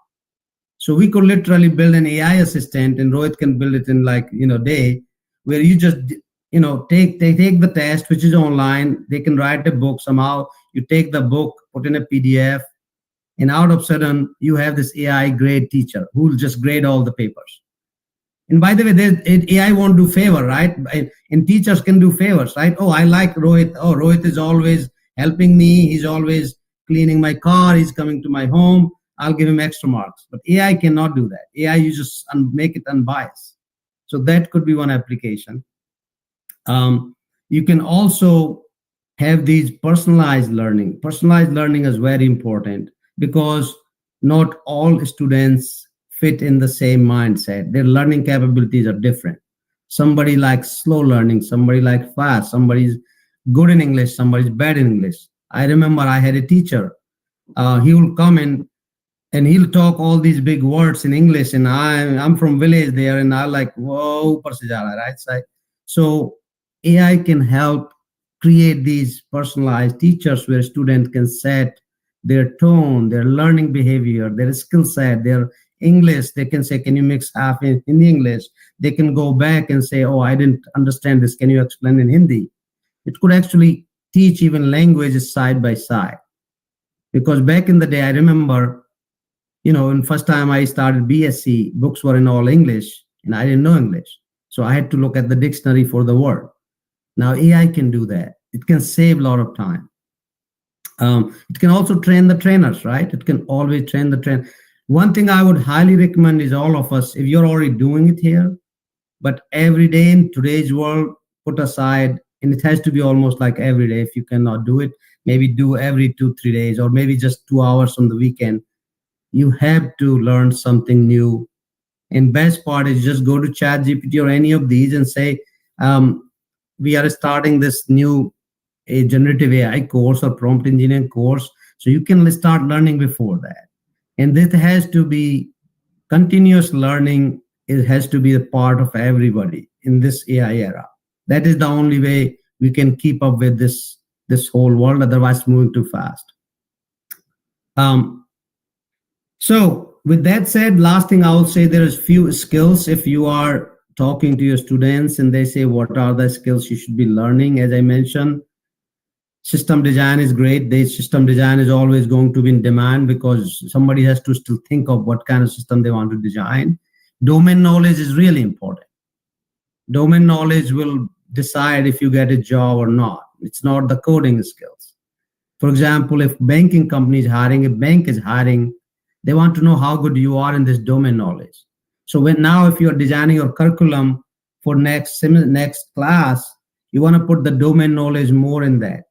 So we could literally build an AI assistant, and Rohit can build it in day, where you just take the test, which is online. They can write a book somehow. You take the book, put in a PDF, and out of sudden you have this AI grade teacher who will just grade all the papers. And by the way, AI won't do favor, right? And teachers can do favors, right? Oh, I like Rohit. Oh, Rohit is always helping me. He's always cleaning my car. He's coming to my home. I'll give him extra marks. But AI cannot do that. AI, you just make it unbiased. So that could be one application. You can also have these personalized learning. Personalized learning is very important because not all students fit in the same mindset. Their learning capabilities are different. Somebody likes slow learning, somebody likes fast, somebody's good in English, somebody's bad in English. I remember I had a teacher. He will come in and he'll talk all these big words in English, and I'm from village there, and I like, whoa, right? So AI can help create these personalized teachers where students can set their tone, their learning behavior, their skill set, their English. They can say, can you mix half in English? They can go back and say, oh, I didn't understand this. Can you explain in Hindi? It could actually teach even languages side by side. Because back in the day, I remember, in first time I started BSc, books were in all English, and I didn't know English. So I had to look at the dictionary for the word. Now AI can do that. It can save a lot of time. It can also train the trainers, right? It can always train the trainer. One thing I would highly recommend is all of us, if you're already doing it here, but every day in today's world, put aside, and it has to be almost like every day. If you cannot do it, maybe do every 2-3 days, or maybe just 2 hours on the weekend. You have to learn something new. And best part is just go to ChatGPT or any of these and say, we are starting this new generative AI course or prompt engineering course. So you can start learning before that. And this has to be continuous learning. It has to be a part of everybody in this AI era. That is the only way we can keep up with this whole world. Otherwise, moving too fast. So with that said, last thing I will say, there is few skills. If you are talking to your students and they say, what are the skills you should be learning? As I mentioned, system design is great. System design is always going to be in demand because somebody has to still think of what kind of system they want to design. Domain knowledge is really important. Domain knowledge will decide if you get a job or not. It's not the coding skills. For example, if banking company is hiring, a bank is hiring, they want to know how good you are in this domain knowledge. So if you're designing your curriculum for next class, you want to put the domain knowledge more in that.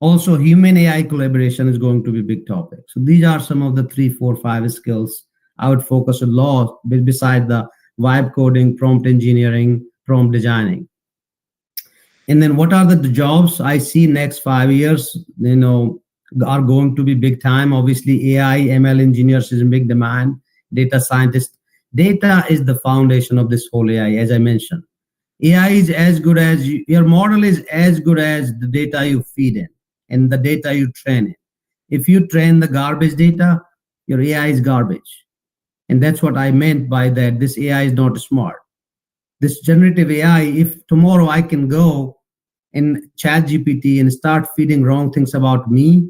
Also, human AI collaboration is going to be a big topic. So these are some of the 3, 4, 5 skills I would focus a lot beside the vibe coding, prompt engineering, prompt designing. And then what are the jobs I see next 5 years, are going to be big time. Obviously, AI, ML engineers is in big demand, data scientists. Data is the foundation of this whole AI, as I mentioned. AI is as good as your model is as good as the data you feed in and the data you train in. If you train the garbage data, your AI is garbage. And that's what I meant by that. This AI is not smart. This generative AI, if tomorrow I can go in ChatGPT and start feeding wrong things about me,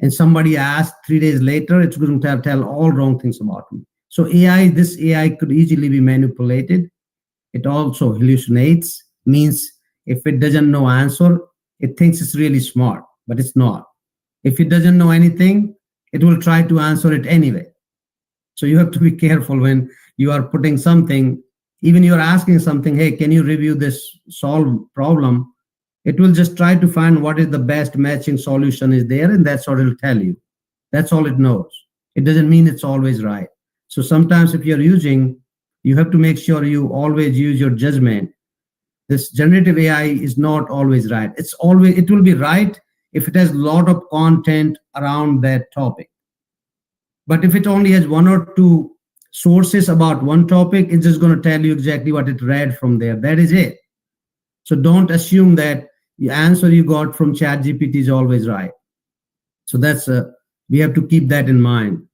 and somebody asks 3 days later, it's going to tell all wrong things about me. So this AI could easily be manipulated. It also hallucinates, means if it doesn't know answer, it thinks it's really smart, but it's not. If it doesn't know anything, it will try to answer it anyway. So you have to be careful when you are putting something, even you're asking something, hey, can you review this solve problem? It will just try to find what is the best matching solution is there, and that's what it'll tell you. That's all it knows. It doesn't mean it's always right. So sometimes if you're using, you have to make sure you always use your judgment. This generative AI is not always right. It will be right if it has a lot of content around that topic. But if it only has one or two sources about one topic, it's just going to tell you exactly what it read from there. That is it. So don't assume that the answer you got from ChatGPT is always right. So we have to keep that in mind.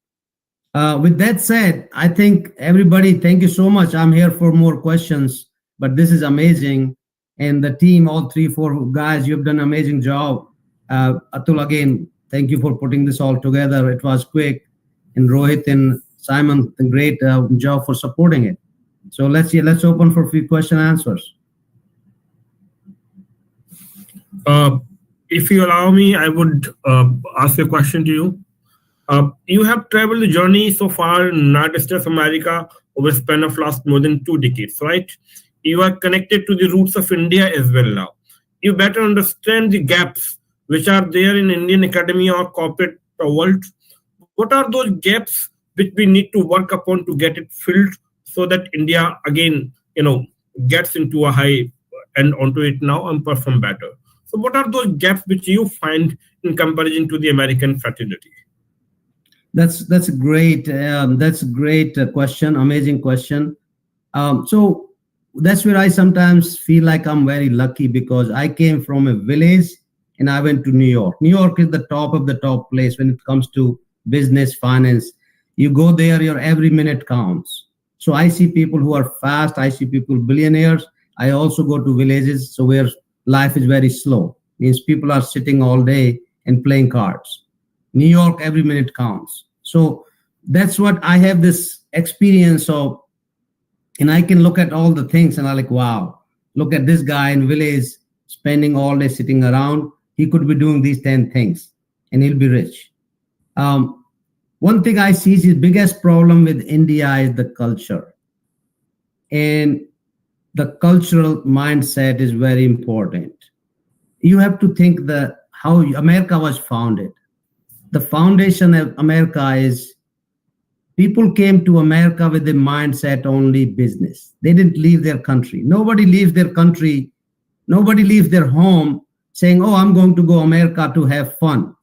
With that said, I think everybody, thank you so much. I'm here for more questions, but this is amazing. And the team, all 3-4 guys, you've done an amazing job. Atul, again, thank you for putting this all together. It was quick. And Rohit and Simon, a great job for supporting it. So let's open for a few question answers. If you allow me, I would ask a question to you. You have traveled the journey so far in United States of America over a span of last more than 2 decades, right? You are connected to the roots of India as well now. You better understand the gaps which are there in Indian academia or corporate world. What are those gaps which we need to work upon to get it filled so that India again, gets into a high and onto it now and perform better? So what are those gaps which you find in comparison to the American fraternity? That's a great question, amazing question. So that's where I sometimes feel like I'm very lucky because I came from a village and I went to New York. New York is the top of the top place when it comes to business, finance. You go there, your every minute counts. So I see people who are fast. I see people billionaires. I also go to villages, so where life is very slow. Means people are sitting all day and playing cards. New York, every minute counts. So that's what I have this experience of, and I can look at all the things and I'm like, wow, look at this guy in village spending all day sitting around. He could be doing these 10 things and he'll be rich. One thing I see is the biggest problem with India is the culture. And the cultural mindset is very important. You have to think how America was founded. The foundation of America is people came to America with the mindset only business. They didn't leave their country. Nobody leaves their country. Nobody leaves their home saying, oh, I'm going to go America to have fun.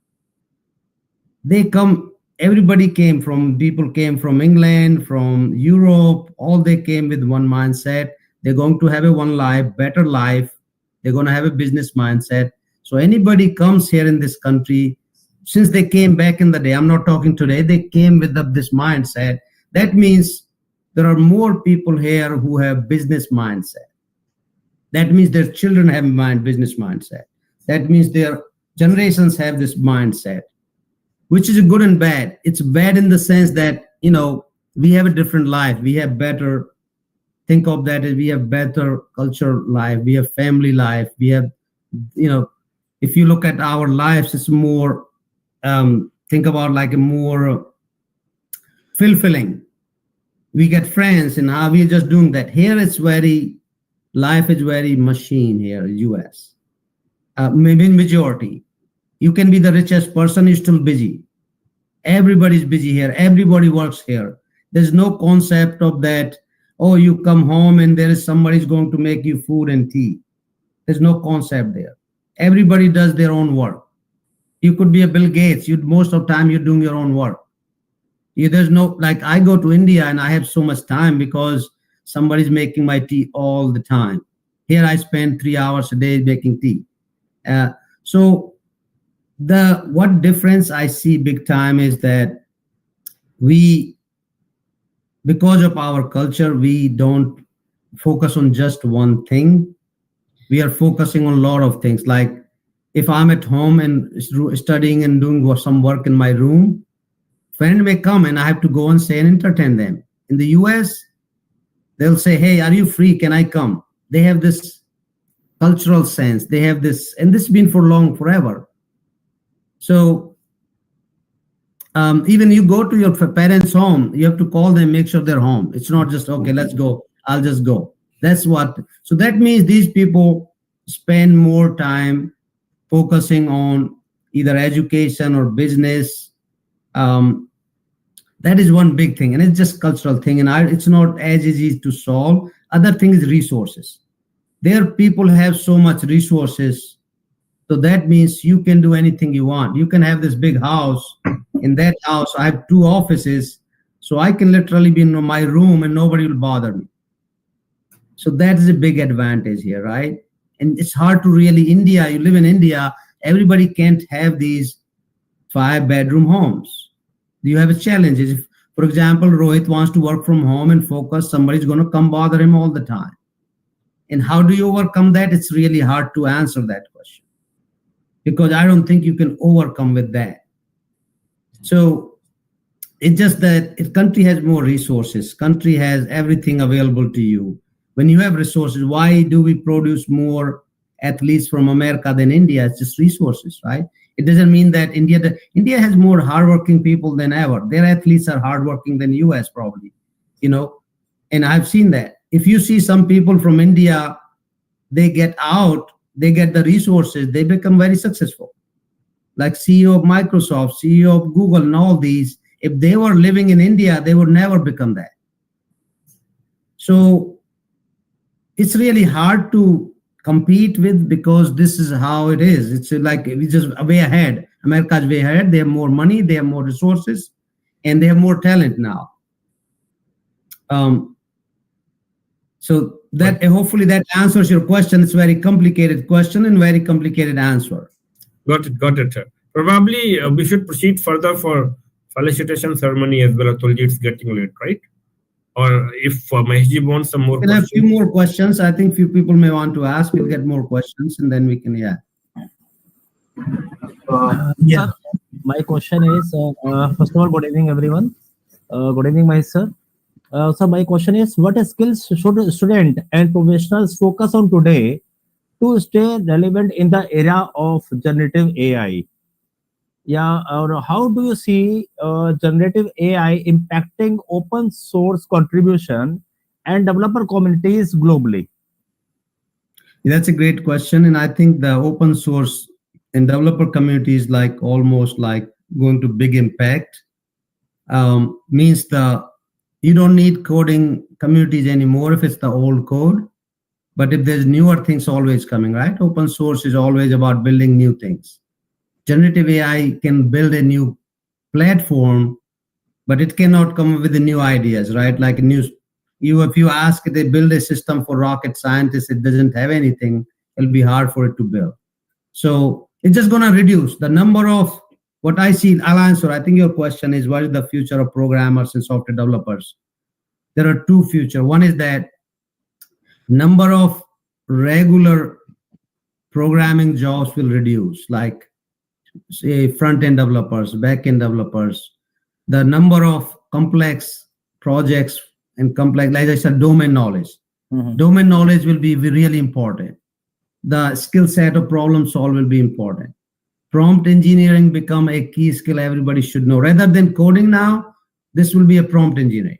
Everybody people came from England, from Europe, all they came with one mindset. They're going to have a one life, better life. They're going to have a business mindset. So anybody comes here in this country, since they came back in the day, I'm not talking today, they came with this mindset. That means there are more people here who have business mindset. That means their children have business mindset. That means their generations have this mindset, which is good and bad. It's bad in the sense that, we have a different life. We have better, think of that as we have better culture life. We have family life. We have, if you look at our lives, it's more, think about like a more fulfilling. We get friends and how we're just doing that. Here life is very machine here in US. Maybe in majority. You can be the richest person, you're still busy. Everybody's busy here. Everybody works here. There's no concept of that, oh, you come home and there is somebody's going to make you food and tea. There's no concept there. Everybody does their own work. You could be a Bill Gates. Most of the time, you're doing your own work. There's no, like I go to India and I have so much time because somebody's making my tea all the time. Here I spend 3 hours a day making tea. So what difference I see big time is that because of our culture, we don't focus on just one thing. We are focusing on a lot of things. Like if I'm at home and studying and doing some work in my room, Friend may come and I have to go and say and entertain them. In the US, they'll say, hey, are you free? Can I come? They have this cultural sense. They have this, and this has been for long, forever. So even you go to your parents' home, you have to call them, make sure they're home. It's not just, okay, let's go. I'll just go. That's what, so that means these people spend more time focusing on either education or business. That is one big thing, and it's just cultural thing, and it's not as easy to solve. Other thing is resources. Their people have so much resources, so that means you can do anything you want. You can have this big house. In that house, I have 2 offices, so I can literally be in my room and nobody will bother me. So that is a big advantage here, right? And it's hard to really, India, you live in India, everybody can't have these 5-bedroom homes. You have a challenge. If, for example, Rohit wants to work from home and focus, somebody's going to come bother him all the time. And how do you overcome that? It's really hard to answer that question, because I don't think you can overcome with that. So it's just that if country has more resources, country has everything available to you. When you have resources, why do we produce more athletes from America than India? It's just resources, right? It doesn't mean that India has more hardworking people than ever. Their athletes are hardworking than US probably, and I've seen that. If you see some people from India, they get out, they get the resources, they become very successful. Like CEO of Microsoft, CEO of Google, and all these, if they were living in India, they would never become that. So it's really hard to compete with, because this is how it is. It's like we just way ahead. America's way ahead. They have more money, they have more resources, and they have more talent now. So that hopefully that answers your question. It's a very complicated question and very complicated answer. Got it, sir. Probably we should proceed further for felicitation ceremony as well. Atulji, it's getting late, right? Or if Maheshji wants some more questions. We'll have a few more questions. I think few people may want to ask. We'll get more questions and then we can, yeah. Sir, my question is, first of all, good evening, everyone. Good evening, Mahesh sir. So my question is, what skills should student and professionals focus on today to stay relevant in the era of generative AI? Yeah, or how do you see generative AI impacting open source contribution and developer communities globally? That's a great question. And I think the open source and developer community is like almost like going to big impact. Means you don't need coding communities anymore if it's the old code. But if there's newer things always coming, right? Open source is always about building new things. Generative AI can build a new platform, but it cannot come up with the new ideas, right? Like if you ask, they build a system for rocket scientists, it doesn't have anything, it'll be hard for it to build. So it's just going to reduce the number of what I see. I'll answer. I think your question is, what is the future of programmers and software developers? There are 2 futures. One is that number of regular programming jobs will reduce, like say front-end developers, back-end developers. The number of complex projects and complex, like I said, domain knowledge. Domain knowledge will be really important. The skill set of problem solve will be important. Prompt engineering become a key skill everybody should know. Rather than coding now, this will be a prompt engineering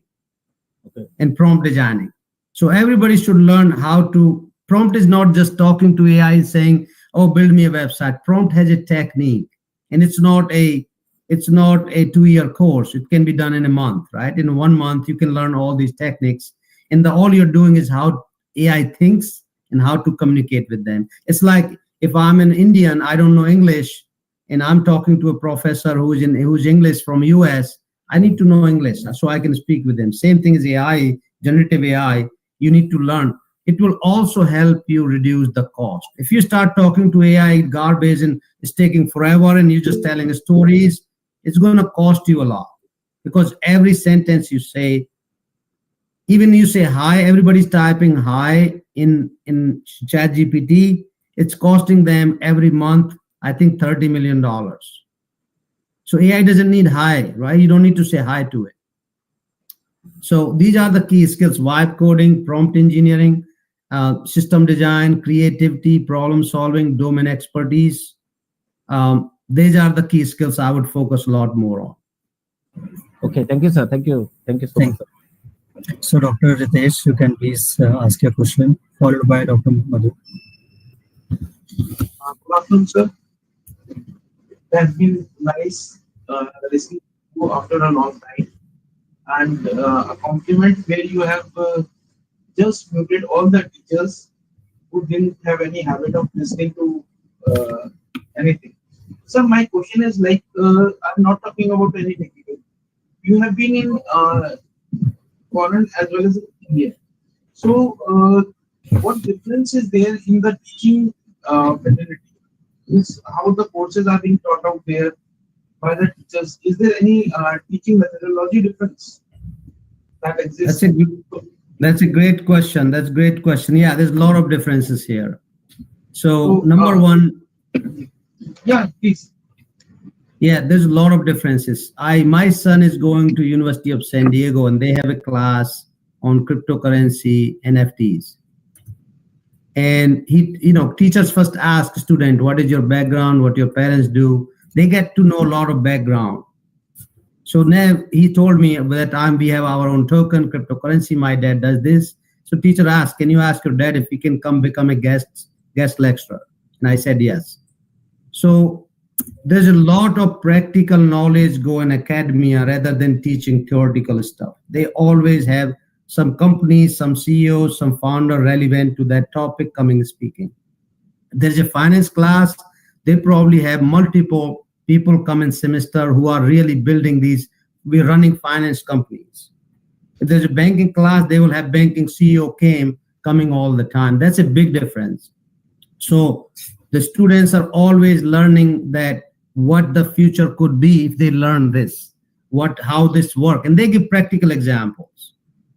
and prompt designing. So everybody should learn how to, prompt is not just talking to AI and saying, oh, build me a website. Prompt has a technique, and it's not a 2-year course. It can be done in a month, right? In 1 month, you can learn all these techniques. And all you're doing is how AI thinks and how to communicate with them. It's like if I'm an Indian, I don't know English, and I'm talking to a professor who's English from US, I need to know English so I can speak with them. Same thing as AI, generative AI, you need to learn. It will also help you reduce the cost. If you start talking to AI garbage and it's taking forever and you're just telling stories, it's going to cost you a lot, because every sentence you say, even you say hi, everybody's typing hi in ChatGPT, it's costing them every month, I think $30 million. So AI doesn't need hi, right? You don't need to say hi to it. So these are the key skills: vibe coding, prompt engineering, system design, creativity, problem solving, domain expertise. These are the key skills I would focus a lot more on. Okay, thank you, sir. Thank you so much, Thank- sir. So, Dr. Ritesh, you can please ask your question, followed by Dr. Madhu. Good afternoon, sir. It has been nice listening to you after a long time. And a compliment where you have just muted all the teachers who didn't have any habit of listening to anything. So my question is like, I'm not talking about any technical. You have been in foreign as well as in India. So what difference is there in the teaching facility? Is how the courses are being taught out there by the teachers? Is there any teaching methodology difference that exists? That's a great question. That's a great question. Yeah, there's a lot of differences here. So number one, Yeah, please. yeah, there's a lot of differences. My son is going to University of San Diego, and they have a class on cryptocurrency, NFTs. And teachers first ask student, what is your background, what your parents do. They get to know a lot of background. So now he told me that we have our own token, cryptocurrency. My dad does this. So teacher asked, can you ask your dad if he can come become a guest lecturer? And I said yes. So there's a lot of practical knowledge go in academia rather than teaching theoretical stuff. They always have some companies, some CEOs, some founder relevant to that topic coming speaking. There's a finance class. They probably have multiple people come in semester who are really building these. We're running finance companies. If there's a banking class, they will have banking CEO coming all the time. That's a big difference. So the students are always learning that what the future could be if they learn this, how this works, and they give practical examples.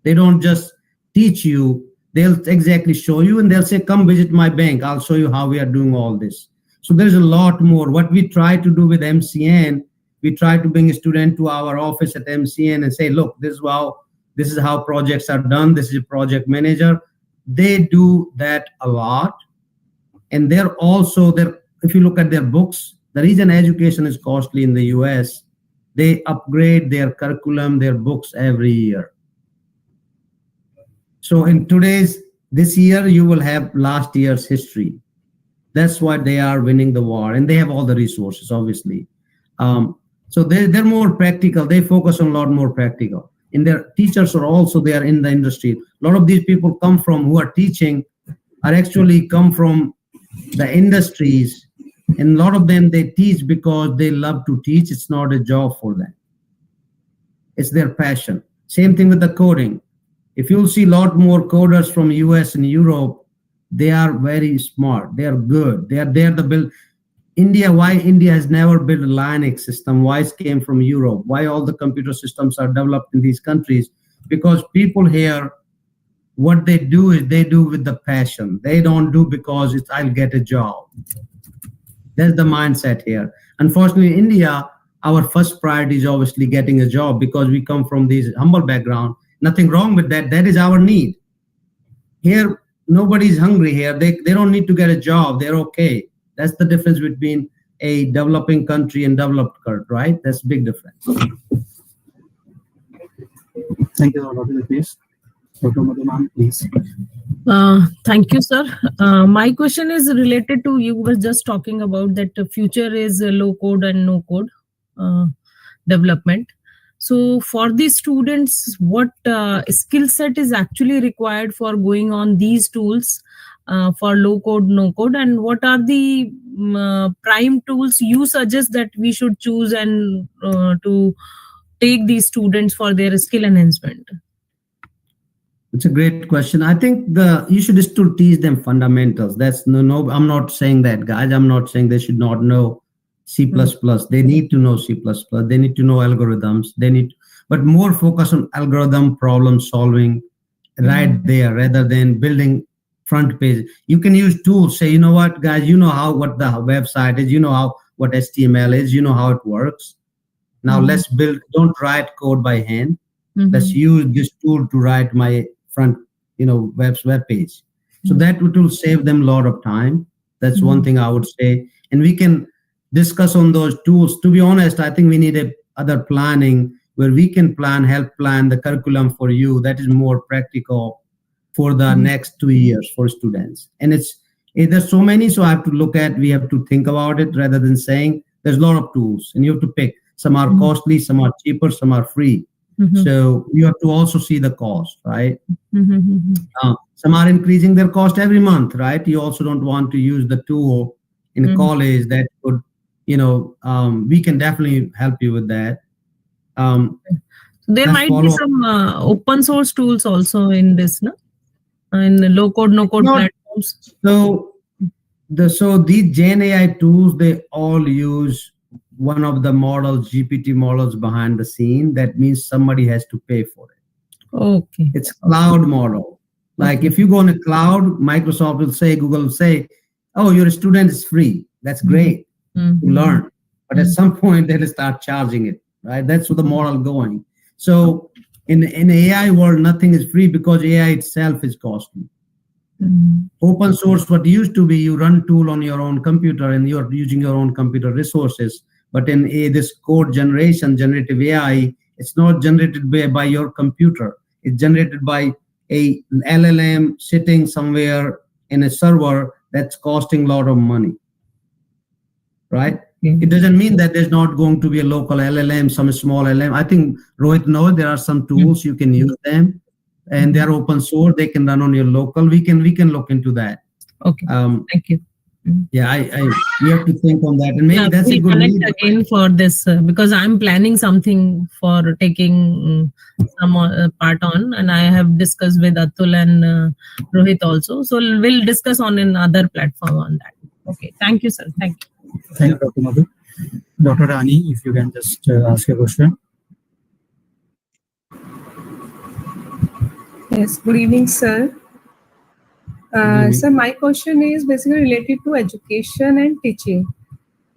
They don't just teach you, they'll exactly show you, and they'll say, come visit my bank, I'll show you how we are doing all this. So there's a lot more. What we try to do with MCN, we try to bring a student to our office at MCN and say, look, this is how projects are done. This is a project manager. They do that a lot. And they're also there. If you look at their books, the reason education is costly in the US, they upgrade their curriculum, their books every year. So in this year, you will have last year's history. That's why they are winning the war, and they have all the resources, obviously. So they're more practical. They focus on a lot more practical. And their teachers are also there in the industry. A lot of these people who are teaching are actually come from the industries, and a lot of them, they teach because they love to teach. It's not a job for them. It's their passion. Same thing with the coding. If you'll see a lot more coders from US and Europe, they are very smart. They are good. They are there to build. Why India has never built a Linux system? Why it came from Europe? Why all the computer systems are developed in these countries? Because people here, what they do is they do with the passion. They don't do because I'll get a job. That's the mindset here. Unfortunately, in India, our first priority is obviously getting a job because we come from this humble background. Nothing wrong with that. That is our need. Here, nobody's hungry here. They don't need to get a job. They're okay. That's the difference between a developing country and developed country, right? That's a big difference. Thank you, Dr. Ritesh. Dr. Madhu, ma'am, please. Thank you, sir. My question is related to, you were just talking about that the future is low code and no code development. So for these students, what skill set is actually required for going on these tools for low code, no code, and what are the prime tools you suggest that we should choose and to take these students for their skill enhancement? It's a great question. I think you should still teach them fundamentals. That's no. I'm not saying that, guys. I'm not saying they should not know C++. They need to know C++. They need to know algorithms. But more focus on algorithm problem solving right there rather than building front page. You can use tools. Say, you know what, guys, you know what the website is. You know what HTML is. You know how it works. Now Mhm. let's build, don't write code by hand. Mhm. Let's use this tool to write my front, web page. So Mhm. that will save them a lot of time. That's one Mhm. thing I would say. And we can discuss on those tools. To be honest, I think we need a other planning where we can help plan the curriculum for you. That is more practical for the Mhm. next 2 years for students. And there's so many, so I have to we have to think about it rather than saying there's a lot of tools and you have to pick. Some are Mhm. costly, some are cheaper, some are free. Mhm. So you have to also see the cost, right? Mhm. Some are increasing their cost every month, right? You also don't want to use the tool in Mhm. college that could, we can definitely help you with that. There Let's might be follow. some open source tools also in this, no? In low code, no code Not- platforms. So these Gen AI tools, they all use one of the models, GPT models behind the scene. That means somebody has to pay for it. Okay. It's cloud model. Like Okay. if you go in a cloud, Microsoft will say, Google will say, oh, your student is free. That's great Mhm. to learn. But at Mhm. some point they'll start charging it, right? That's the model going. So in AI world, nothing is free because AI itself is costly. Mhm. Open source, what used to be, you run tool on your own computer and you're using your own computer resources. But in this code generation, generative AI, it's not generated by your computer. It's generated by a LLM sitting somewhere in a server that's costing a lot of money, right? Okay. It doesn't mean that there's not going to be a local LLM, some small LLM. I think Rohit knows there are some tools you can use them, and they're open source. They can run on your local. We can look into that. Okay. Thank you. Yeah, we have to think on that, and maybe Yeah, that's a we'll good connect lead. again for this because I'm planning something for taking some part on, and I have discussed with Atul and Rohit also. So we'll discuss on another platform on that. Okay. Thank you, sir. Thank you. Thank you, Dr. Madhu. Dr. Rani, if you can just ask a question. Yes, good evening, sir. evening. So my question is basically related to education and teaching.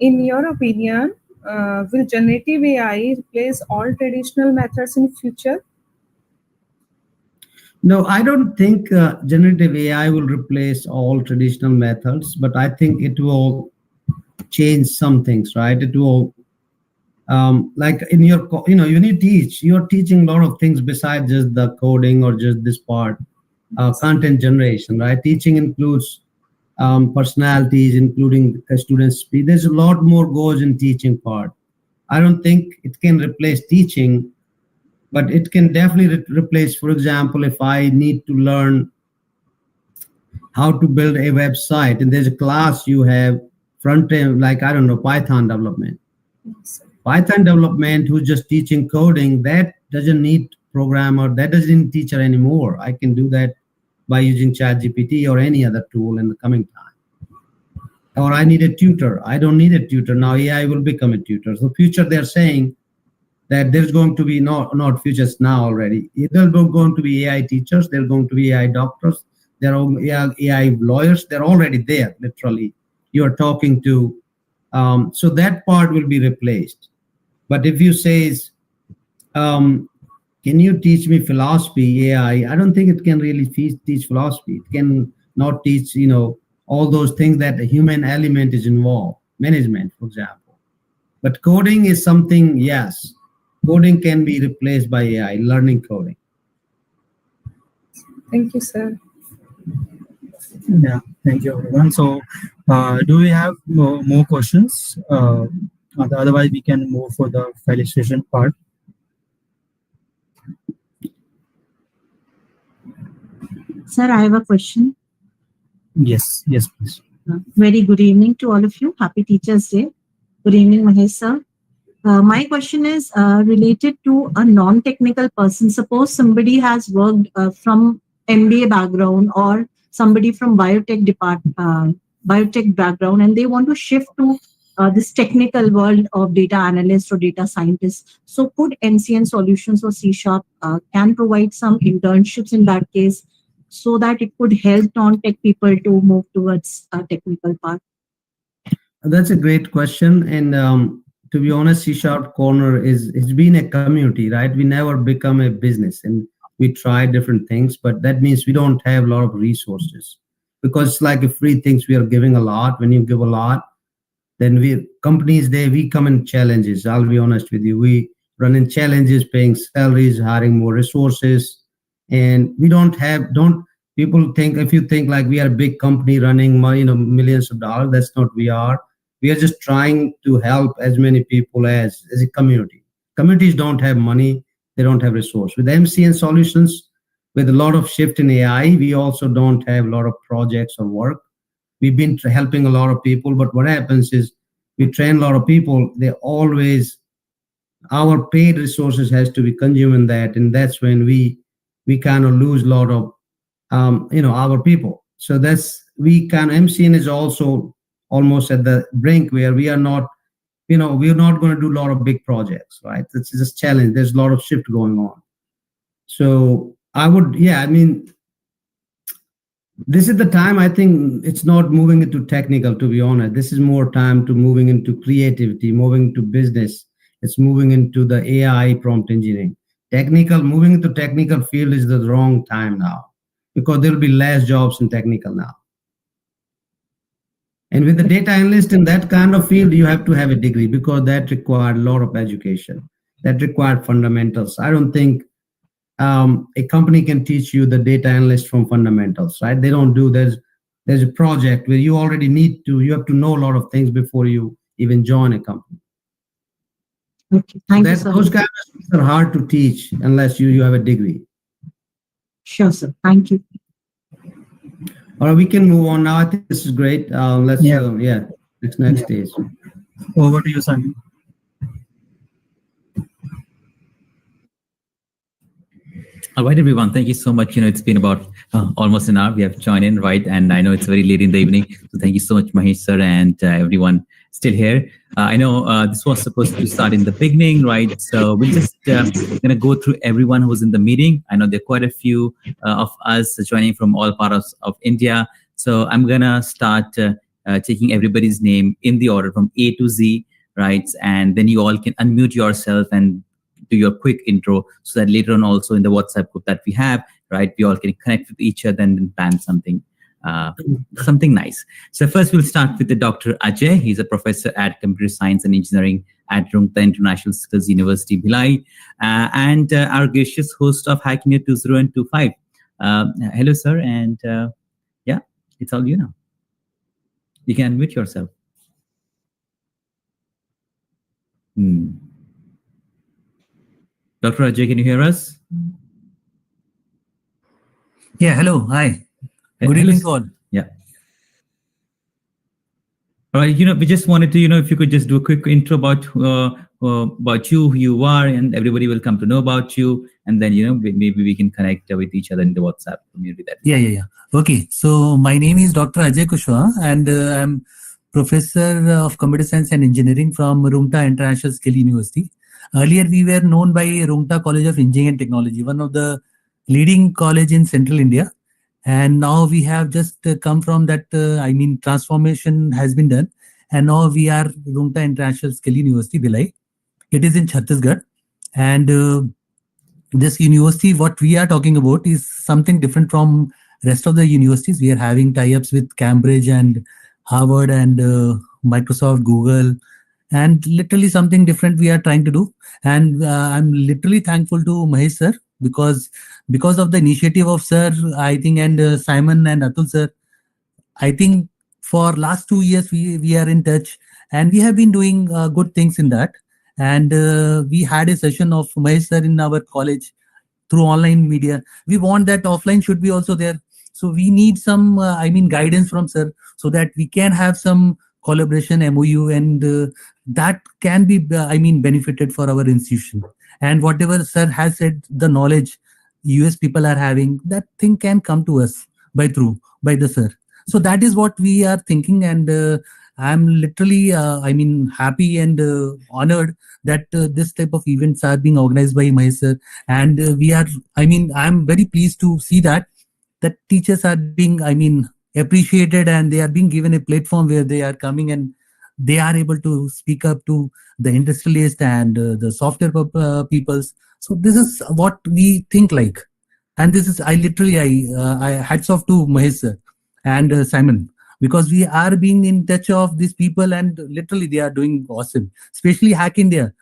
In your opinion, will generative AI replace all traditional methods in future? No, I don't think generative AI will replace all traditional methods, but I think it will change some things, right? It will, like in your, when you teach, you're teaching a lot of things besides just the coding or just this part, content generation, right? Teaching includes personalities, including the students' speed. There's a lot more goes in teaching part. I don't think it can replace teaching, but it can definitely replace, for example, if I need to learn how to build a website and there's a class you have front end, like, I don't know, Python development. Python development who's just teaching coding, that doesn't need programmer, that doesn't need teacher anymore. I can do that by using ChatGPT or any other tool in the coming time. Or I need a tutor. I don't need a tutor. Now AI will become a tutor. So future, they're saying that there's going to be not futures now already. There's going to be AI teachers. There's going to be AI doctors. There are AI lawyers. They're already there, literally. You're talking to. So that part will be replaced. But if you say, can you teach me philosophy, AI, I don't think it can really teach philosophy. It can not teach, all those things that the human element is involved, management, for example. But coding is something, yes, coding can be replaced by AI, learning coding. Thank you, sir. Yeah, thank you, everyone. So, do we have more questions? Otherwise, we can move for the felicitation part. Sir, I have a question. Yes, please. Very good evening to all of you. Happy Teachers' Day. Good evening, Mahesh sir. My question is related to a non-technical person. Suppose somebody has worked from MBA background or somebody from biotech background, and they want to shift to this technical world of data analyst or data scientist. So could MCN Solutions or C# can provide some internships in that case so that it could help non-tech people to move towards a technical part? That's a great question. And to be honest, C# Corner it's been a community, right? We never become a business, and we try different things, but that means we don't have a lot of resources, because it's like a free things. We are giving a lot. When you give a lot, then we come in challenges. I'll be honest with you. We run in challenges, paying salaries, hiring more resources, and we don't people think, if you think like we are a big company running millions of dollars, that's not we are. We are just trying to help as many people as a community. Communities don't have money, they don't have resource. With MCN Solutions, with a lot of shift in AI, we also don't have a lot of projects or work. We've been helping a lot of people, but what happens is we train a lot of people. Our paid resources has to be consumed in that, and that's when we kind of lose a lot of our people. So MCN is also almost at the brink where we are not, we're not going to do a lot of big projects, right? It's just challenge. There's a lot of shift going on. So this is the time. I think it's not moving into technical, to be honest. This is more time to moving into creativity, moving to business. It's moving into the AI prompt engineering. Moving into technical field is the wrong time now, because there will be less jobs in technical now. And with the data analyst in that kind of field, you have to have a degree, because that required a lot of education. That required fundamentals. I don't think a company can teach you the data analyst from fundamentals, right? They don't do. There's a project where you already you have to know a lot of things before you even join a company. Okay, thank you, sir. Those kind of things are hard to teach unless you have a degree. Sure, sir. Thank you. All right, we can move on now. I think this is great. Next stage. Over to you, Simon. All right, everyone. Thank you so much. It's been about almost an hour. We have joined in, right? And I know it's very late in the evening. So thank you so much, Mahesh sir, and everyone still here. I know this was supposed to start in the beginning, right? So we'll just gonna go through everyone who's in the meeting. I know there are quite a few of us joining from all parts of India. So I'm gonna start taking everybody's name in the order from A to Z, right? And then you all can unmute yourself and do your quick intro, so that later on also in the WhatsApp group that we have, right, we all can connect with each other and then plan something nice. So first we'll start with the Dr. Ajay. He's a professor at Computer Science and Engineering at Rungta International Skills University, Bhilai, and our gracious host of Hacking Year 2025. Hello, sir, and yeah, it's all you now. You can unmute yourself. Dr. Ajay, can you hear us? Yeah, hello, hi. Good evening to all. Yeah. All right, we just wanted to, if you could just do a quick intro about you, who you are, and everybody will come to know about you, and then, maybe we can connect with each other in the WhatsApp community. Yeah. Okay, so my name is Dr. Ajay Kushwaha, and I'm Professor of Computer Science and Engineering from Rungta International Skills University. Earlier, we were known by Rungta College of Engineering and Technology, one of the leading college in Central India. And now we have just come from that, transformation has been done. And now we are Rungta International Skills University, Bhilai. It is in Chhattisgarh. And this university, what we are talking about is something different from rest of the universities. We are having tie-ups with Cambridge and Harvard and Microsoft, Google, and literally something different we are trying to do. And I'm literally thankful to Mahesh sir, because of the initiative of sir, I think, and Simon and Atul sir, I think for last 2 years we are in touch, and we have been doing good things in that. And we had a session of Mahesh sir in our college through online media. We want that offline should be also there. So we need some, guidance from sir, so that we can have some collaboration MOU, and that can be, benefited for our institution. And whatever sir has said, the knowledge US people are having, that thing can come to us by the sir. So that is what we are thinking, and I'm literally, happy and honored that this type of events are being organized by Mahesh sir. And we are, I'm very pleased to see that teachers are being, appreciated, and they are being given a platform where they are coming and they are able to speak up to the industrialists and the software peoples. So this is what we think like. And this is, I hats off to Mahesh sir and Simon, because we are being in touch of these people and literally they are doing awesome, especially Hack India.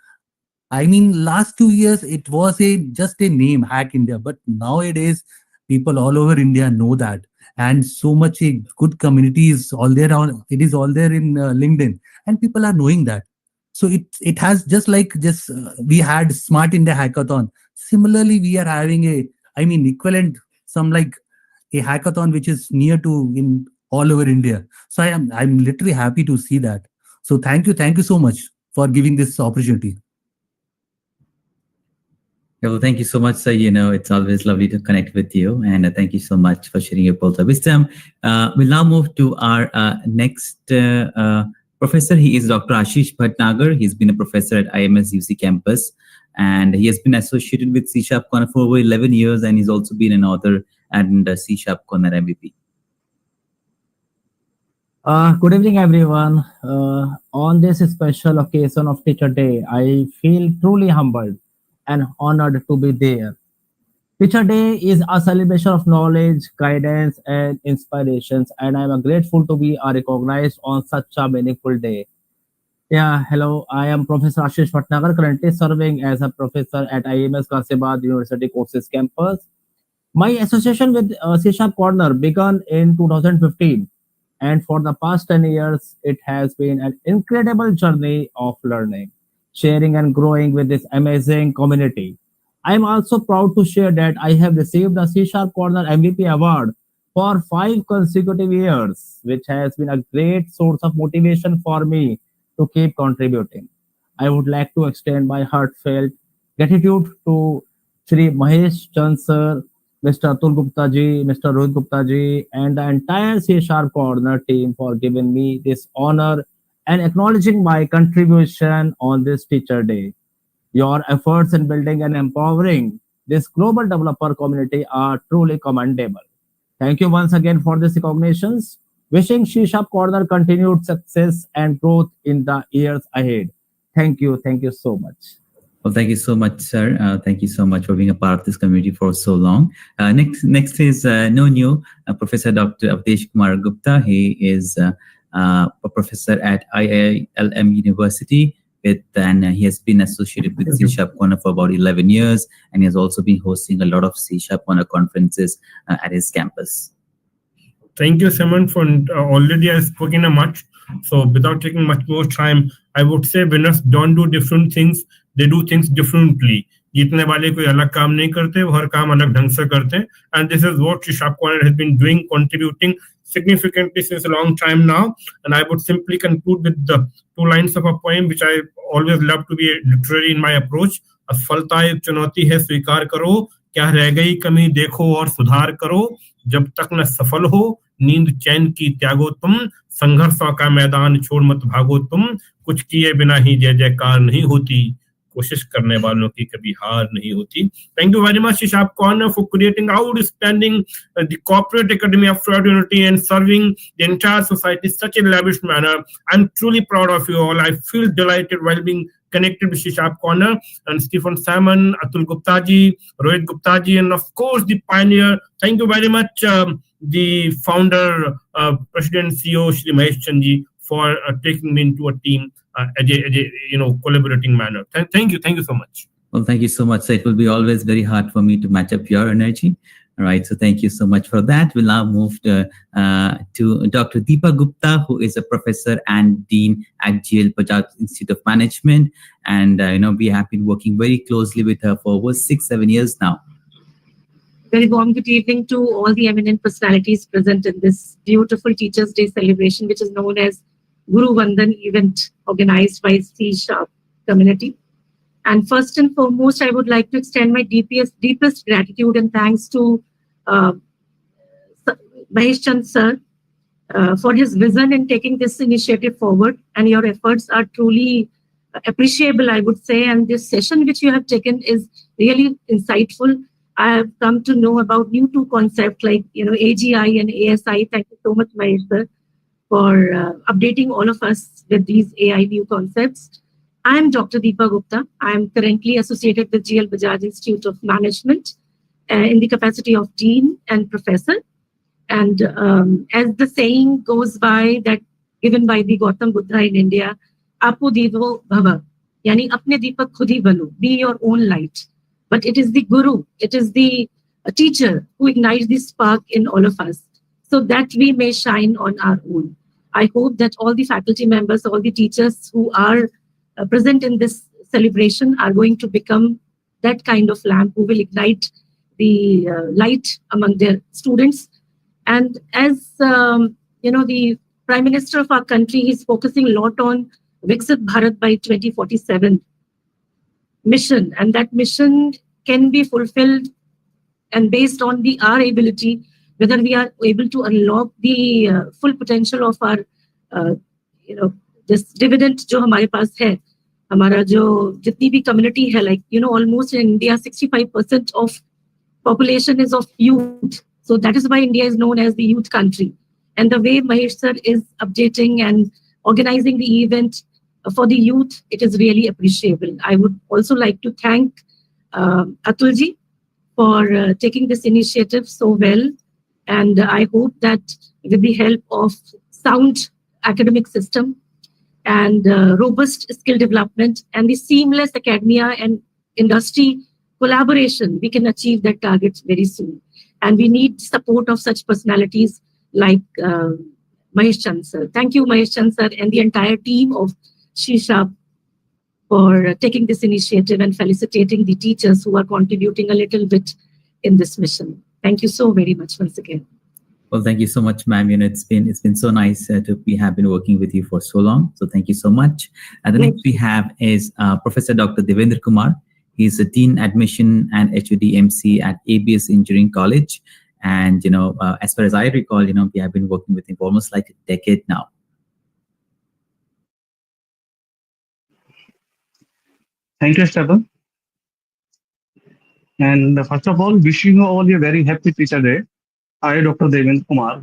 I mean, last 2 years, it was just a name, Hack India, but nowadays people all over India know that. And so much a good community is all there on, it is all there in LinkedIn, and people are knowing that. So it has just we had Smart India Hackathon. Similarly, we are having equivalent, some like a hackathon which is near to in all over India. So I'm literally happy to see that. So thank you so much for giving this opportunity. Yeah, well, thank you so much, sir. It's always lovely to connect with you, and thank you so much for sharing your pearls of wisdom. We'll now move to our next professor. He is Dr. Ashish Bhatnagar. He's been a professor at IMS UC campus, and he has been associated with C# Corner for over 11 years, and he's also been an author and C# Corner MVP. Good evening, everyone. On this special occasion of Teacher Day, I feel truly humbled and honored to be there. Teacher Day is a celebration of knowledge, guidance, and inspirations, and I'm grateful to be recognized on such a meaningful day. Yeah, hello, I am Professor Ashish Bhatnagar, currently serving as a professor at IMS Ghaziabad University courses campus. My association with C# Corner began in 2015, and for the past 10 years, it has been an incredible journey of learning, sharing, and growing with this amazing community. I am also proud to share that I have received the C# Corner MVP award for 5 consecutive years, which has been a great source of motivation for me to keep contributing. I would like to extend my heartfelt gratitude to Shri Mahesh Chand sir, Mr. Atul Gupta ji, Mr. Rohit Gupta ji, and the entire C# Corner team for giving me this honor and acknowledging my contribution on this Teacher Day. Your efforts in building and empowering this global developer community are truly commendable. Thank you once again for these recognitions. Wishing C# Corner continued success and growth in the years ahead. Thank you so much. Well, thank you so much, sir. Thank you so much for being a part of this community for so long. Next is Professor Dr. Avdesh Kumar Gupta. He is a professor at IILM University, and he has been associated with C# Corner for about 11 years, and he has also been hosting a lot of C# Corner conferences at his campus. Thank you, Simon, for already I've spoken much. So without taking much more time, I would say winners don't do different things, they do things differently. जीतने वाले कोई अलग काम नहीं करते, वो हर काम अलग ढंग से करते हैं. And this is what C# Corner has been doing, contributing significantly since a long time now. And I would simply conclude with the 2 lines of a poem, which I always love to be literary in my approach. असफलता एक चुनौती है, स्वीकार करो, क्या रह गई कमी देखो और सुधार करो, जब तक न सफल हो नींद चैन की त्यागो तुम, संघर्षों का मैदान छोड़ मत भागो तुम, कुछ किए बिना ही जय जयकार नहीं होती, कोशिश करने वालों की कभी हार नहीं होती. Thank you very much, C# Corner, for creating outstanding the corporate academy of fraternity and serving the entire society in such a lavish manner. I'm truly proud of you all. I feel delighted while being connected with C# Corner, and Stephen Simon, Atul Gupta ji, Rohit Gupta ji, and of course the pioneer. Thank you very much, the founder, President, CEO, Shri Mahesh Chand ji, for taking me into a team as a collaborating manner. Thank you so much. Well, thank you so much. So it will be always very hard for me to match up your energy. All right, so thank you so much for that. We'll now move to Dr. Deepa Gupta, who is a professor and dean at GL Bajaj Institute of Management, and we have been working very closely with her for over 6-7 years now. Very warm good evening to all the eminent personalities present in this beautiful Teachers' Day celebration, which is known as Guru Vandan event organized by C# community. And first and foremost, I would like to extend my deepest gratitude and thanks to Mahesh Chand sir for his vision in taking this initiative forward. And your efforts are truly appreciable, I would say. And this session which you have taken is really insightful. I have come to know about new 2 concepts like AGI and ASI. Thank you so much, Mahesh sir. for updating all of us with these AI new concepts. I am Dr. Deepa Gupta. I am currently associated with GL Bajaj Institute of Management in the capacity of Dean and Professor. And as the saying goes by, that given by the Gautam Buddha in India, Apu Devo Bhava, yani apne deepak khud hi bano, be your own light. But it is the Guru, it is the teacher who ignites the spark in all of us, so that we may shine on our own. I hope that all the faculty members, all the teachers who are present in this celebration are going to become that kind of lamp who will ignite the light among their students. And as the Prime Minister of our country is focusing a lot on Viksit Bharat by 2047 mission, and that mission can be fulfilled and based on our ability, whether we are able to unlock the full potential of our this dividend जो हमारे पास है, हमारा जो जितनी भी community है, like almost in India 65% of population is of youth. So that is why India is known as the youth country. And the way Mahesh sir is updating and organizing the event for the youth, it is really appreciable. I would also like to thank Atulji for taking this initiative so well. And I hope that with the help of sound academic system and robust skill development and the seamless academia and industry collaboration, we can achieve that target very soon. And we need support of such personalities like Mahesh Chand sir. Thank you, Mahesh Chand sir, and the entire team of Shisha for taking this initiative and felicitating the teachers who are contributing a little bit in this mission. Thank you so very much once again. Well, thank you so much, ma'am. It's been so nice to have been working with you for so long. So thank you so much. And the next we have is Professor Dr. Devendra Kumar. He's a Dean Admission and HOD MC at ABS Engineering College. And, as far as I recall, we have been working with him for almost like a decade now. Thank you, Stephen. And first of all, wishing you all a very happy Teacher Day. I, Dr. Devendra Kumar,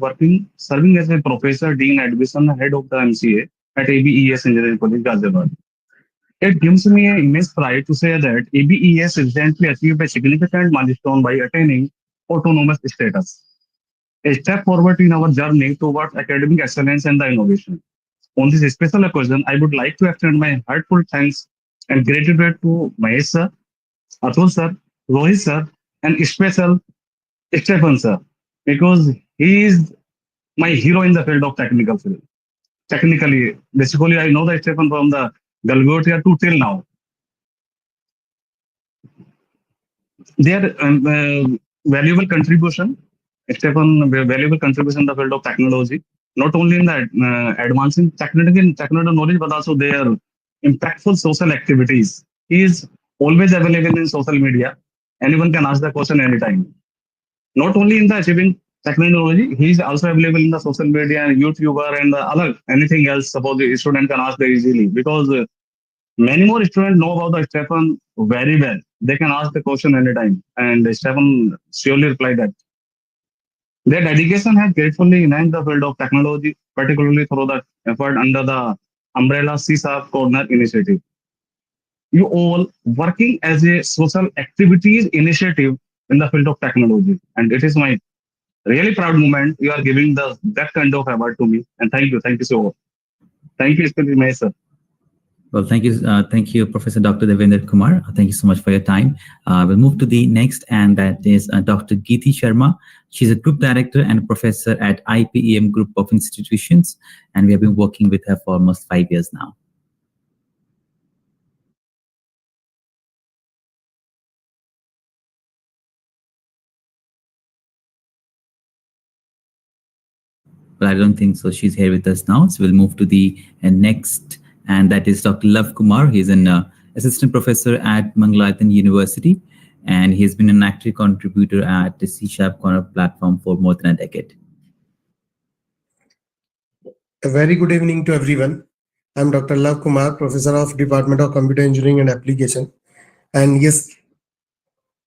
serving as a Professor, Dean Admission, Head of the MCA at ABES Engineering College, Ghaziabad. It gives me an immense pride to say that ABES recently achieved a significant milestone by attaining autonomous status, a step forward in our journey towards academic excellence and the innovation. On this special occasion, I would like to extend my heartfelt thanks and gratitude to Mahesh sir, Atul sir, Rohit sir, and special Stephen sir, because he is my hero in the field of technical field. Technically, basically, I know the Stephen from the Galgotia to till now. Their valuable contribution, Stephen, valuable contribution in the field of technology, not only in the advancing technical knowledge, but also their impactful social activities. He is always available in social media. Anyone can ask the question anytime. Not only in the achieving technology, he is also available in the social media and YouTuber and anything else. Suppose the student can ask very easily, because many more students know about the Stephen very well. They can ask the question anytime, and Stephen surely reply that. Their dedication has gratefully enhanced the field of technology, particularly through the effort under the umbrella CSAP Corner initiative. You all working as a social activities initiative in the field of technology, and it is my really proud moment. You are giving that kind of award to me, and thank you so much. Thank you, especially Mahesh sir. Well, thank you, Professor Dr. Devendra Kumar. Thank you so much for your time. We'll move to the next, and that is Dr. Geeti Sharma. She's a group director and professor at IPEM Group of Institutions, and we have been working with her for almost 5 years now. But I don't think so. She's here with us now. So we'll move to the next, and that is Dr. Lav Kumar. He's an assistant professor at Mangalayatan University, and he has been an active contributor at the C# Corner platform for more than a decade. A very good evening to everyone. I'm Dr. Lav Kumar, professor of Department of Computer Engineering and Application. And yes,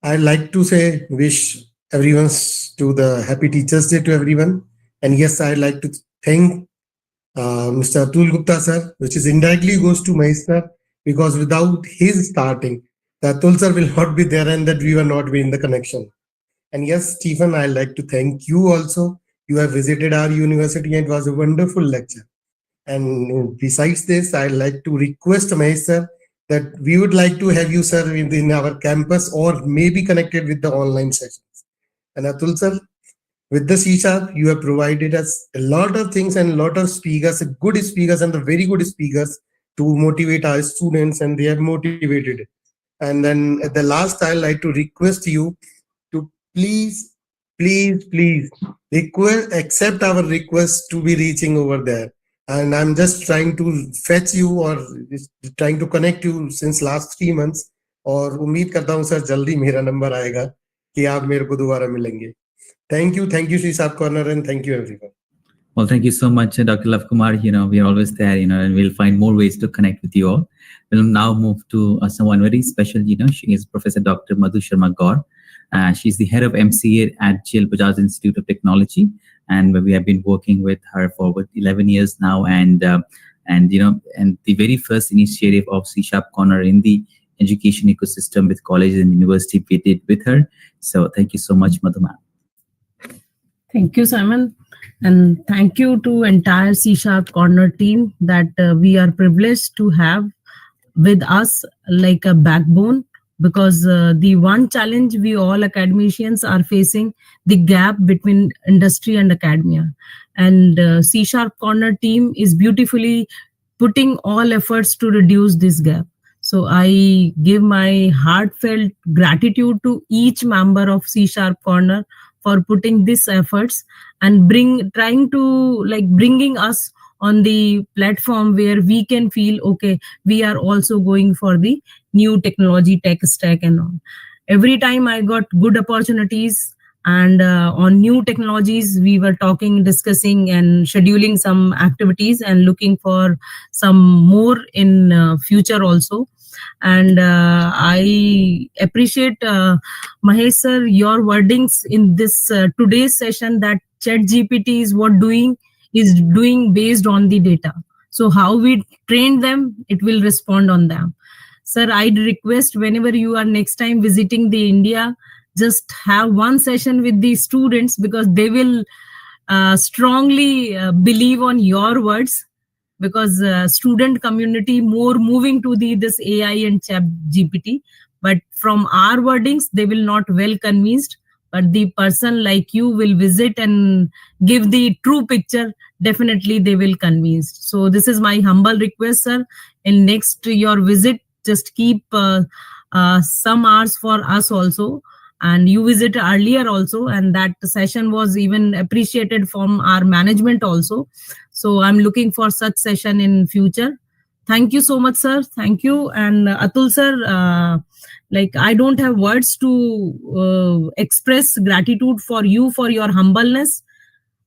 I'd like to wish everyone to the Happy Teachers Day to everyone. And yes, I'd like to thank Mr. Atul Gupta sir, which is indirectly goes to Mahesh sir, because without his starting, the Atul sir will not be there and that we will not be in the connection. And yes, Stephen, I'd like to thank you also. You have visited our university and it was a wonderful lecture. And besides this, I'd like to request Mahesh sir that we would like to have you, sir, in our campus or maybe connected with the online sessions. And Atul sir, with the C#, you have provided us a lot of things and a lot of speakers, good speakers and the very good speakers to motivate our students, and they have motivated. And then at the last, I'd like to request you to please accept our request to be reaching over there. And I'm just trying to fetch you or trying to connect you since last 3 months. और उम्मीद करता हूँ sir जल्दी मेरा number आएगा कि आप मेरे को दोबारा मिलेंगे. Thank you, C# Corner, and thank you everyone. Well, thank you so much, Dr. Love Kumar. We are always there, and we'll find more ways to connect with you all. We'll now move to someone very special. She is Professor Dr. Madhu Sharma Gaur. She's the head of MCA at GL Bajaj Institute of Technology, and we have been working with her for 11 years now. And the very first initiative of C# Corner in the education ecosystem with colleges and university we did with her. So thank you so much, Madhu ma'am. Thank you, Simon. And thank you to entire C# Corner team that we are privileged to have with us like a backbone, because the one challenge we all academicians are facing, the gap between industry and academia. And C# Corner team is beautifully putting all efforts to reduce this gap. So I give my heartfelt gratitude to each member of C# Corner for putting these efforts and bringing us on the platform where we can feel, okay, we are also going for the new technology tech stack and all. Every time I got good opportunities and on new technologies, we were discussing and scheduling some activities and looking for some more in future also. And I appreciate Mahesh sir, your wordings in this today's session that ChatGPT is doing based on the data. So how we train them, it will respond on them. Sir, I'd request whenever you are next time visiting the India, just have one session with the students, because they will strongly believe on your words, because student community more moving to this AI and ChatGPT. But from our wordings, they will not well convinced. But the person like you will visit and give the true picture, definitely they will convinced. So this is my humble request, sir. In next your visit, just keep some hours for us also. And you visit earlier also, and that session was even appreciated from our management also. So I'm looking for such session in future. Thank you so much, sir. Thank you. And Atul sir, I don't have words to express gratitude for you for your humbleness.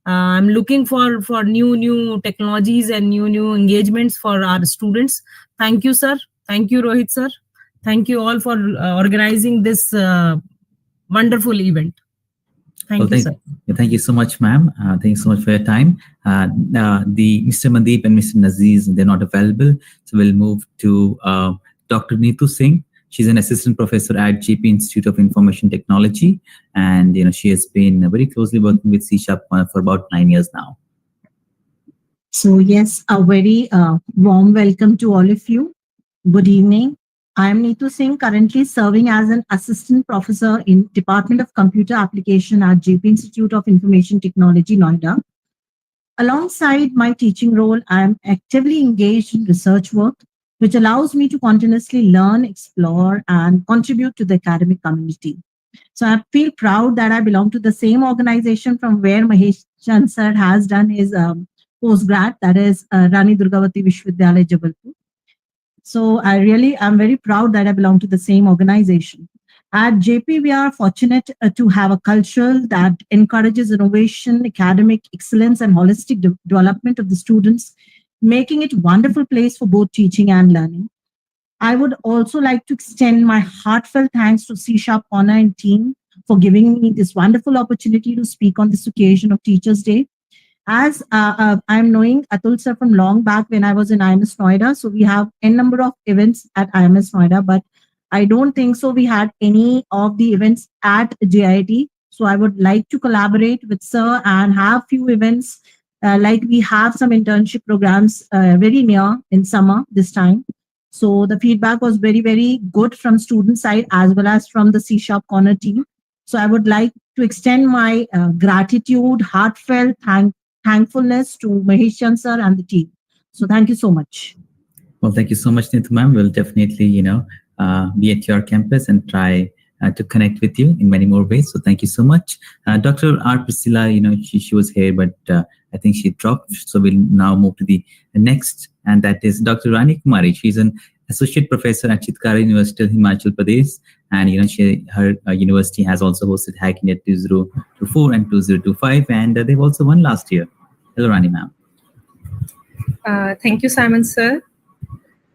I'm looking for new technologies and new engagements for our students. Thank you, sir. Thank you, Rohit sir. Thank you all for organizing this wonderful event. Thank you, sir. Thank you so much, ma'am. Thank you so much for your time. The Mr. Mandeep and Mr. Naziz, they're not available. So we'll move to Dr. Neetu Singh. She's an assistant professor at JP Institute of Information Technology. And, she has been very closely working with C# for about 9 years now. So yes, a very warm welcome to all of you. Good evening. I am Neetu Singh, currently serving as an assistant professor in Department of Computer Application at JP Institute of Information Technology, Noida. Alongside my teaching role, I am actively engaged in research work, which allows me to continuously learn, explore, and contribute to the academic community. So I feel proud that I belong to the same organization from where Mahesh Chand sir has done his postgrad, that is Rani Durgavati Vishwavidyalaya, Jabalpur. So I'm very proud that I belong to the same organization. At JP, we are fortunate to have a culture that encourages innovation, academic excellence, and holistic development of the students, making it a wonderful place for both teaching and learning. I would also like to extend my heartfelt thanks to C# Corner and team for giving me this wonderful opportunity to speak on this occasion of Teachers' Day. as I'm knowing Atul sir from long back when I was in IMS Noida, so we have n number of events at IMS Noida, but I don't think so we had any of the events at JIT. So I would like to collaborate with sir and have few events, like we have some internship programs very near in summer this time. So the feedback was very, very good from student side as well as from the C# Corner team. So I would like to extend my gratitude, heartfelt thankfulness to Mahesh Chand sir and the team. So thank you so much. Well, thank you so much, Neetu ma'am. We'll definitely, be at your campus and try to connect with you in many more ways. So thank you so much. Dr. R. Priscilla, she was here, but I think she dropped. So we'll now move to the next, and that is Dr. Rani Kumari. She's an associate professor at Chitkara University of Himachal Pradesh. And, her university has also hosted HackinEd 2024 and 2025. And they've also won last year. Hello, Rani ma'am. Thank you, Simon sir.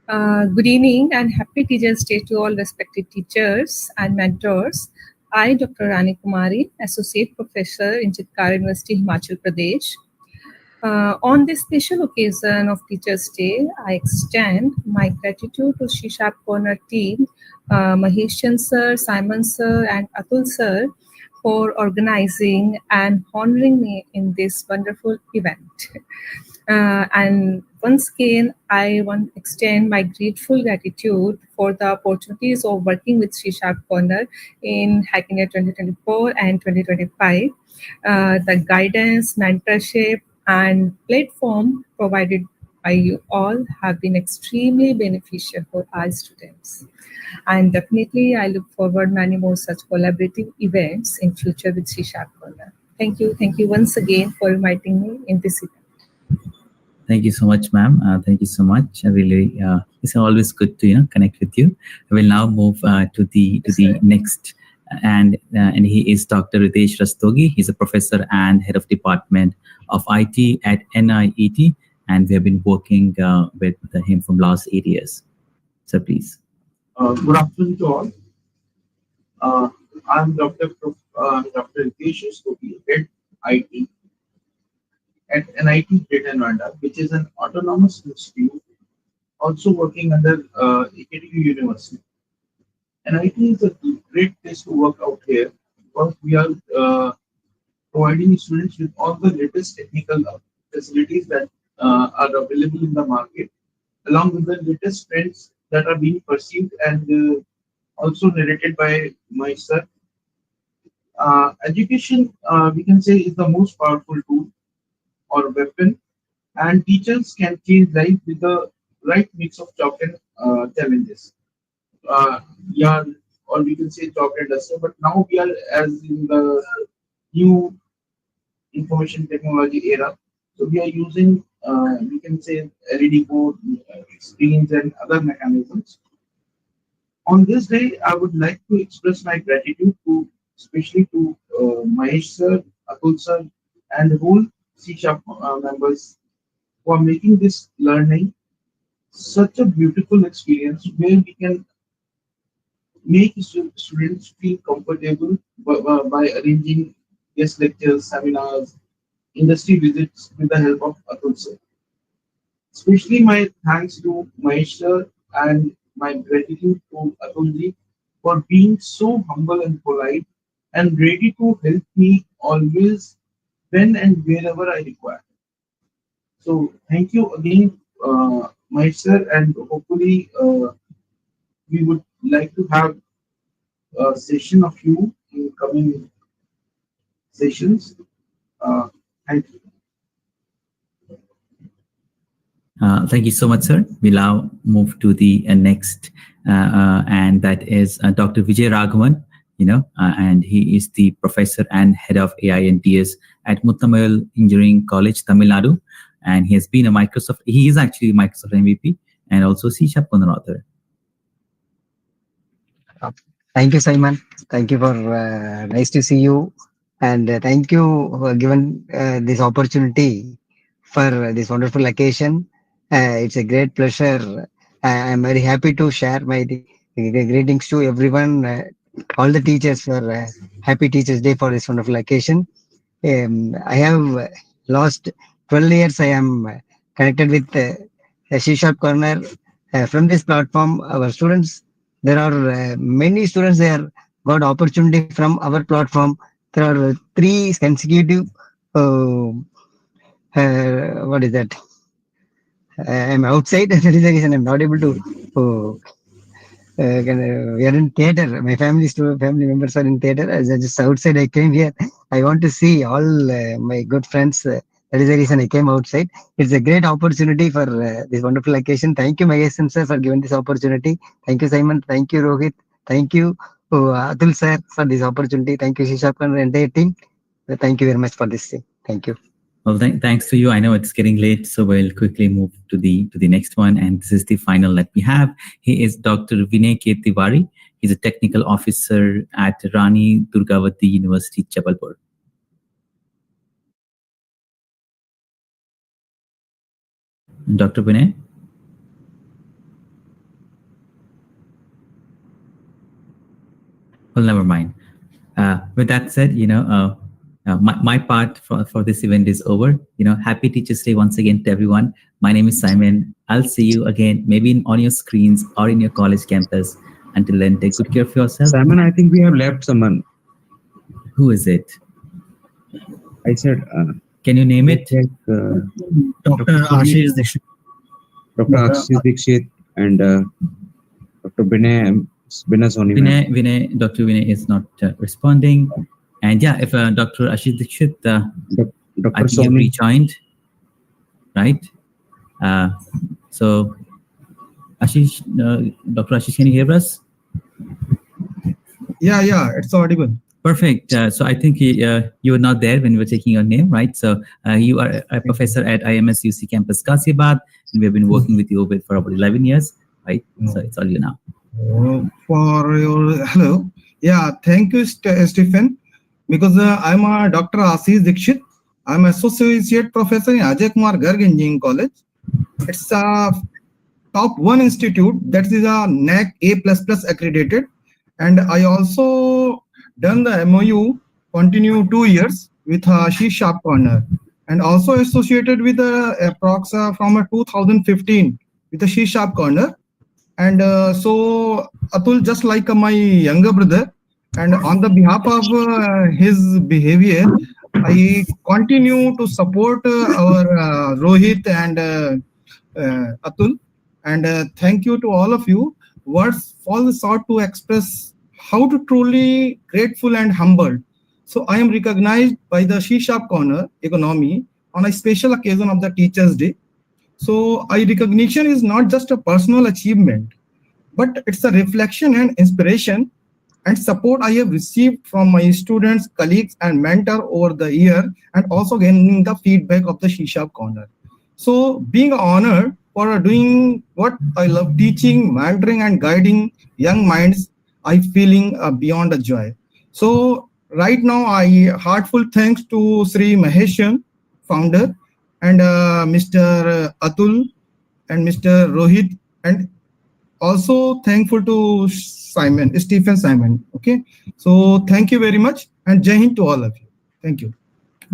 Good evening and happy Teachers' Day to all respected teachers and mentors. I, Dr. Rani Kumari, Associate Professor in Chitkara University, Himachal Pradesh. On this special occasion of Teachers' Day, I extend my gratitude to C# Corner team, Mahesh Chand sir, Simon sir, and Atul sir for organizing and honoring me in this wonderful event. And once again, I want to extend my grateful gratitude for the opportunities of working with C# Corner in HackinEd 2024 and 2025. The guidance, mentorship, and platform provided by you all have been extremely beneficial for our students. And definitely, I look forward many more such collaborative events in future with C# Corner. Thank you. Thank you once again for inviting me in this event. Thank you so much, ma'am. Thank you so much. I really, it's always good to connect with you. I will now move to the next, and he is Dr. Ritesh Rastogi. He's a professor and head of department of IT at NIET, and we have been working with him from last 8 years. So please. Good afternoon to all. I'm Dr. Ritesh Rastogi, head IT at NIT Greater Noida, which is an autonomous institute also working under AKTU University. NIT is a great place to work out here because we are providing students with all the latest technical facilities that are available in the market, along with the latest trends that are being perceived and also narrated by my sir. Education, we can say, is the most powerful tool or weapon, and teachers can change life with the right mix of chalk and challenges. Yarn, or we can say chalk and duster, but now we are as in the new information technology era. So we are using, we can say, LED board, screens, and other mechanisms. On this day, I would like to express my gratitude to, especially to Mahesh sir, Atul sir, and the whole C# members who are making this learning such a beautiful experience where we can make students feel comfortable by arranging guest lectures, seminars, industry visits with the help of Atul sir. Especially my thanks to Mahesh sir and my gratitude to Atulji for being so humble and polite and ready to help me always when and wherever I require. So thank you again, Mahesh sir, and hopefully we would like to have a session of you in coming sessions. Thank you. Thank you so much, sir. We'll now move to the next, and that is Dr. Vijay Raghavan, and he is the professor and head of AI and DS at Muttamayal Engineering College, Tamil Nadu. And he has been he is actually a Microsoft MVP and also C# Corner author. Thank you, Simon. Thank you for nice to see you. And thank you for giving this opportunity for this wonderful occasion. It's a great pleasure. I'm very happy to share my greetings to everyone, all the teachers for Happy Teachers Day for this wonderful occasion. I have last 12 years I am connected with C# Corner. From this platform, our students, there are many students there got opportunity from our platform. There are 3 consecutive, what is that? I'm outside, that is the reason I'm not able to. We are in theater. My family members are in theater. As I just outside, I came here. I want to see all my good friends. That is the reason I came outside. It's a great opportunity for this wonderful occasion. Thank you, Mahesh sir, for giving this opportunity. Thank you, Simon. Thank you, Rohit. Thank you, Atul sir, for this opportunity. Thank you, C# and the entire team. Thank you very much for this thing. Thank you. Well, thanks to you. I know it's getting late, so we'll quickly move to the next one. And this is the final that we have. He is Dr. Vinay K. Tiwari. He's a technical officer at Rani Durgavati University, Jabalpur. Dr. Vinay? Well, never mind. With that said, my part for this event is over. Happy Teachers Day once again to everyone. My name is Simon. I'll see you again, maybe on your screens or in your college campus. Until then, take good care of yourself. Simon, I think we have left someone. Who is it? I said. Can you name it? Dr. Ashish Dikshit. Dr. Ashish Dikshit and Dr. Vinay Soni. Dr. Vinay is not responding. And yeah, if Dr. Ashish Dikshit, I think he rejoined, right? So, Ashish, Dr. Ashish, can you hear us? Yeah, it's audible. Perfect. So I think you were not there when we were taking your name, right? So you are a professor at IMS UC Campus Ghaziabad, and we have been working with you for about 11 years, right? So it's all you now. For your hello. Yeah, thank you, Stephen. Because I'm a Dr. Ashish Dikshit. I'm associate professor in Ajay Kumar Garg Engineering College. It's a top 1 institute that is a NAAC A++ accredited. And I also done the MOU, continue 2 years with C# Corner. And also associated with approx from 2015 with the C# Corner. And so Atul, just like my younger brother, and on the behalf of his behavior, I continue to support our Rohit and Atul. And thank you to all of you. Words fall short to express how to truly grateful and humbled. So I am recognized by the C# Corner economy on a special occasion of the Teachers' Day. So recognition is not just a personal achievement, but it's a reflection and inspiration and support I have received from my students, colleagues, and mentor over the year, and also gaining the feedback of the C# Corner. So being honored for doing what I love, teaching, mentoring, and guiding young minds, I feeling beyond a joy. So right now, I heartfelt thanks to Sri Maheshan, founder, and Mr. Atul, and Mr. Rohit, and also thankful to Stephen Simon. Okay, so thank you very much, and Jai Hind to all of you. Thank you.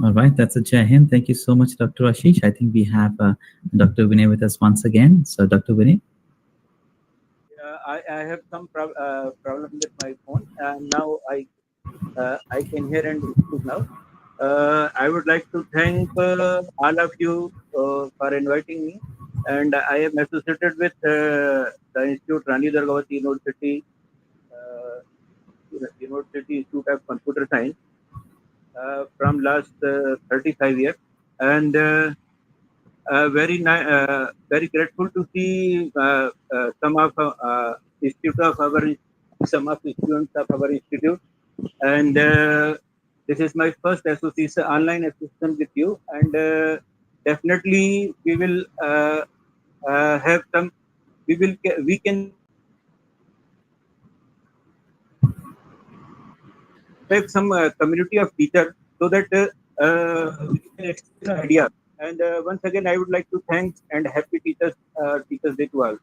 All right, that's a Jai Hind. Thank you so much, Dr. Ashish. I think we have Dr. Vinay with us once again. So, Dr. Vinay. I have some problem with my phone, and now I can hear and speak now. I would like to thank all of you for inviting me, and I am associated with the Institute Rani Durgavati University, University Institute of Computer Science from last 35 years, and very grateful to see some of the students of our institute, and this is my first association, online association with you, and definitely we will have some. We can have some community of teachers so that we can exchange ideas. And once again, I would like to thank and happy Teachers Day to all.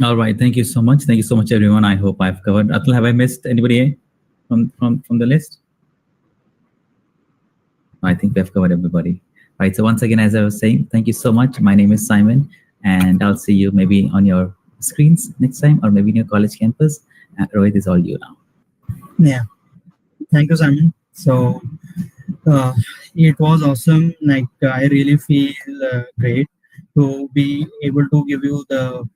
All right, thank you so much. Thank you so much, everyone. I hope I've covered. Atul, have I missed anybody from the list? I think we have covered everybody. Right. So once again, as I was saying, thank you so much. My name is Simon, and I'll see you maybe on your screens next time, or maybe in your college campus. Rohit, is all you now. Yeah. Thank you, Simon. So it was awesome. Like I really feel great to be able to give you the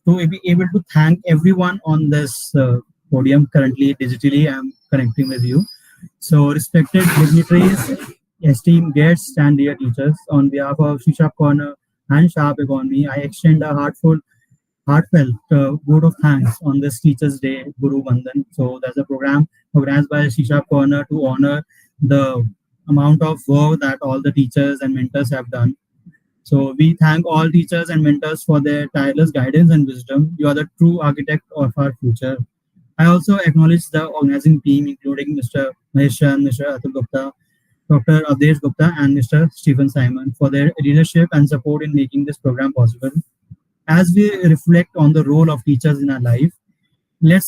to be able to thank everyone on this podium. Currently digitally I'm connecting with you. So respected dignitaries, esteemed guests and dear teachers, on behalf of Shisha Corner and Sharp Economy, I extend a heartfelt vote of thanks on this Teachers Day, Guru Vandan. So there's a program organized by Shisha Corner to honor the amount of work that all the teachers and mentors have done. So we thank all teachers and mentors for their tireless guidance and wisdom. You are the true architect of our future. I also acknowledge the organizing team, including Mr. Mahesh Chandra, Mr. Atul Gupta, Dr. Avdesh Gupta, and Mr. Stephen Simon for their leadership and support in making this program possible. As we reflect on the role of teachers in our life, let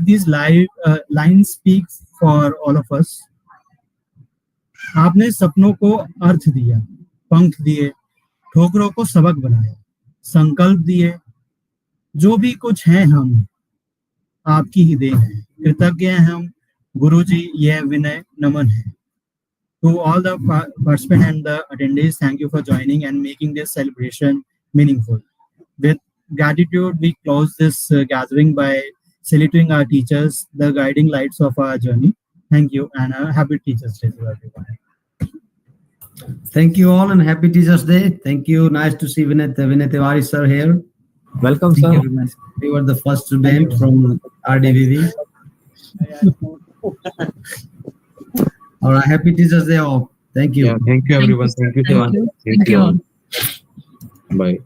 these lines speak for all of us. आपने सपनों को अर्थ दिया, पंख दिए, ठोकरों को सबक बनाया, संकल्प दिए, जो भी कुछ हैं हम आपकी ही देन है, कृतज्ञ हैं हम गुरुजी, यह विनय नमन है. To all the participants and the attendees, thank you for joining and making this celebration meaningful. With gratitude, we close this gathering by saluting our teachers, the guiding lights of our journey. Thank you, and a happy Teachers Day to everyone. Thank you all and happy Teachers Day. Thank you. Nice to see Vinay Tiwari sir here. Welcome, sir. You were the first student from RDVV. All right, happy Teachers Day all. Thank you. Yeah, thank you everyone. Thank you, Tiwari. Thank you all. Bye.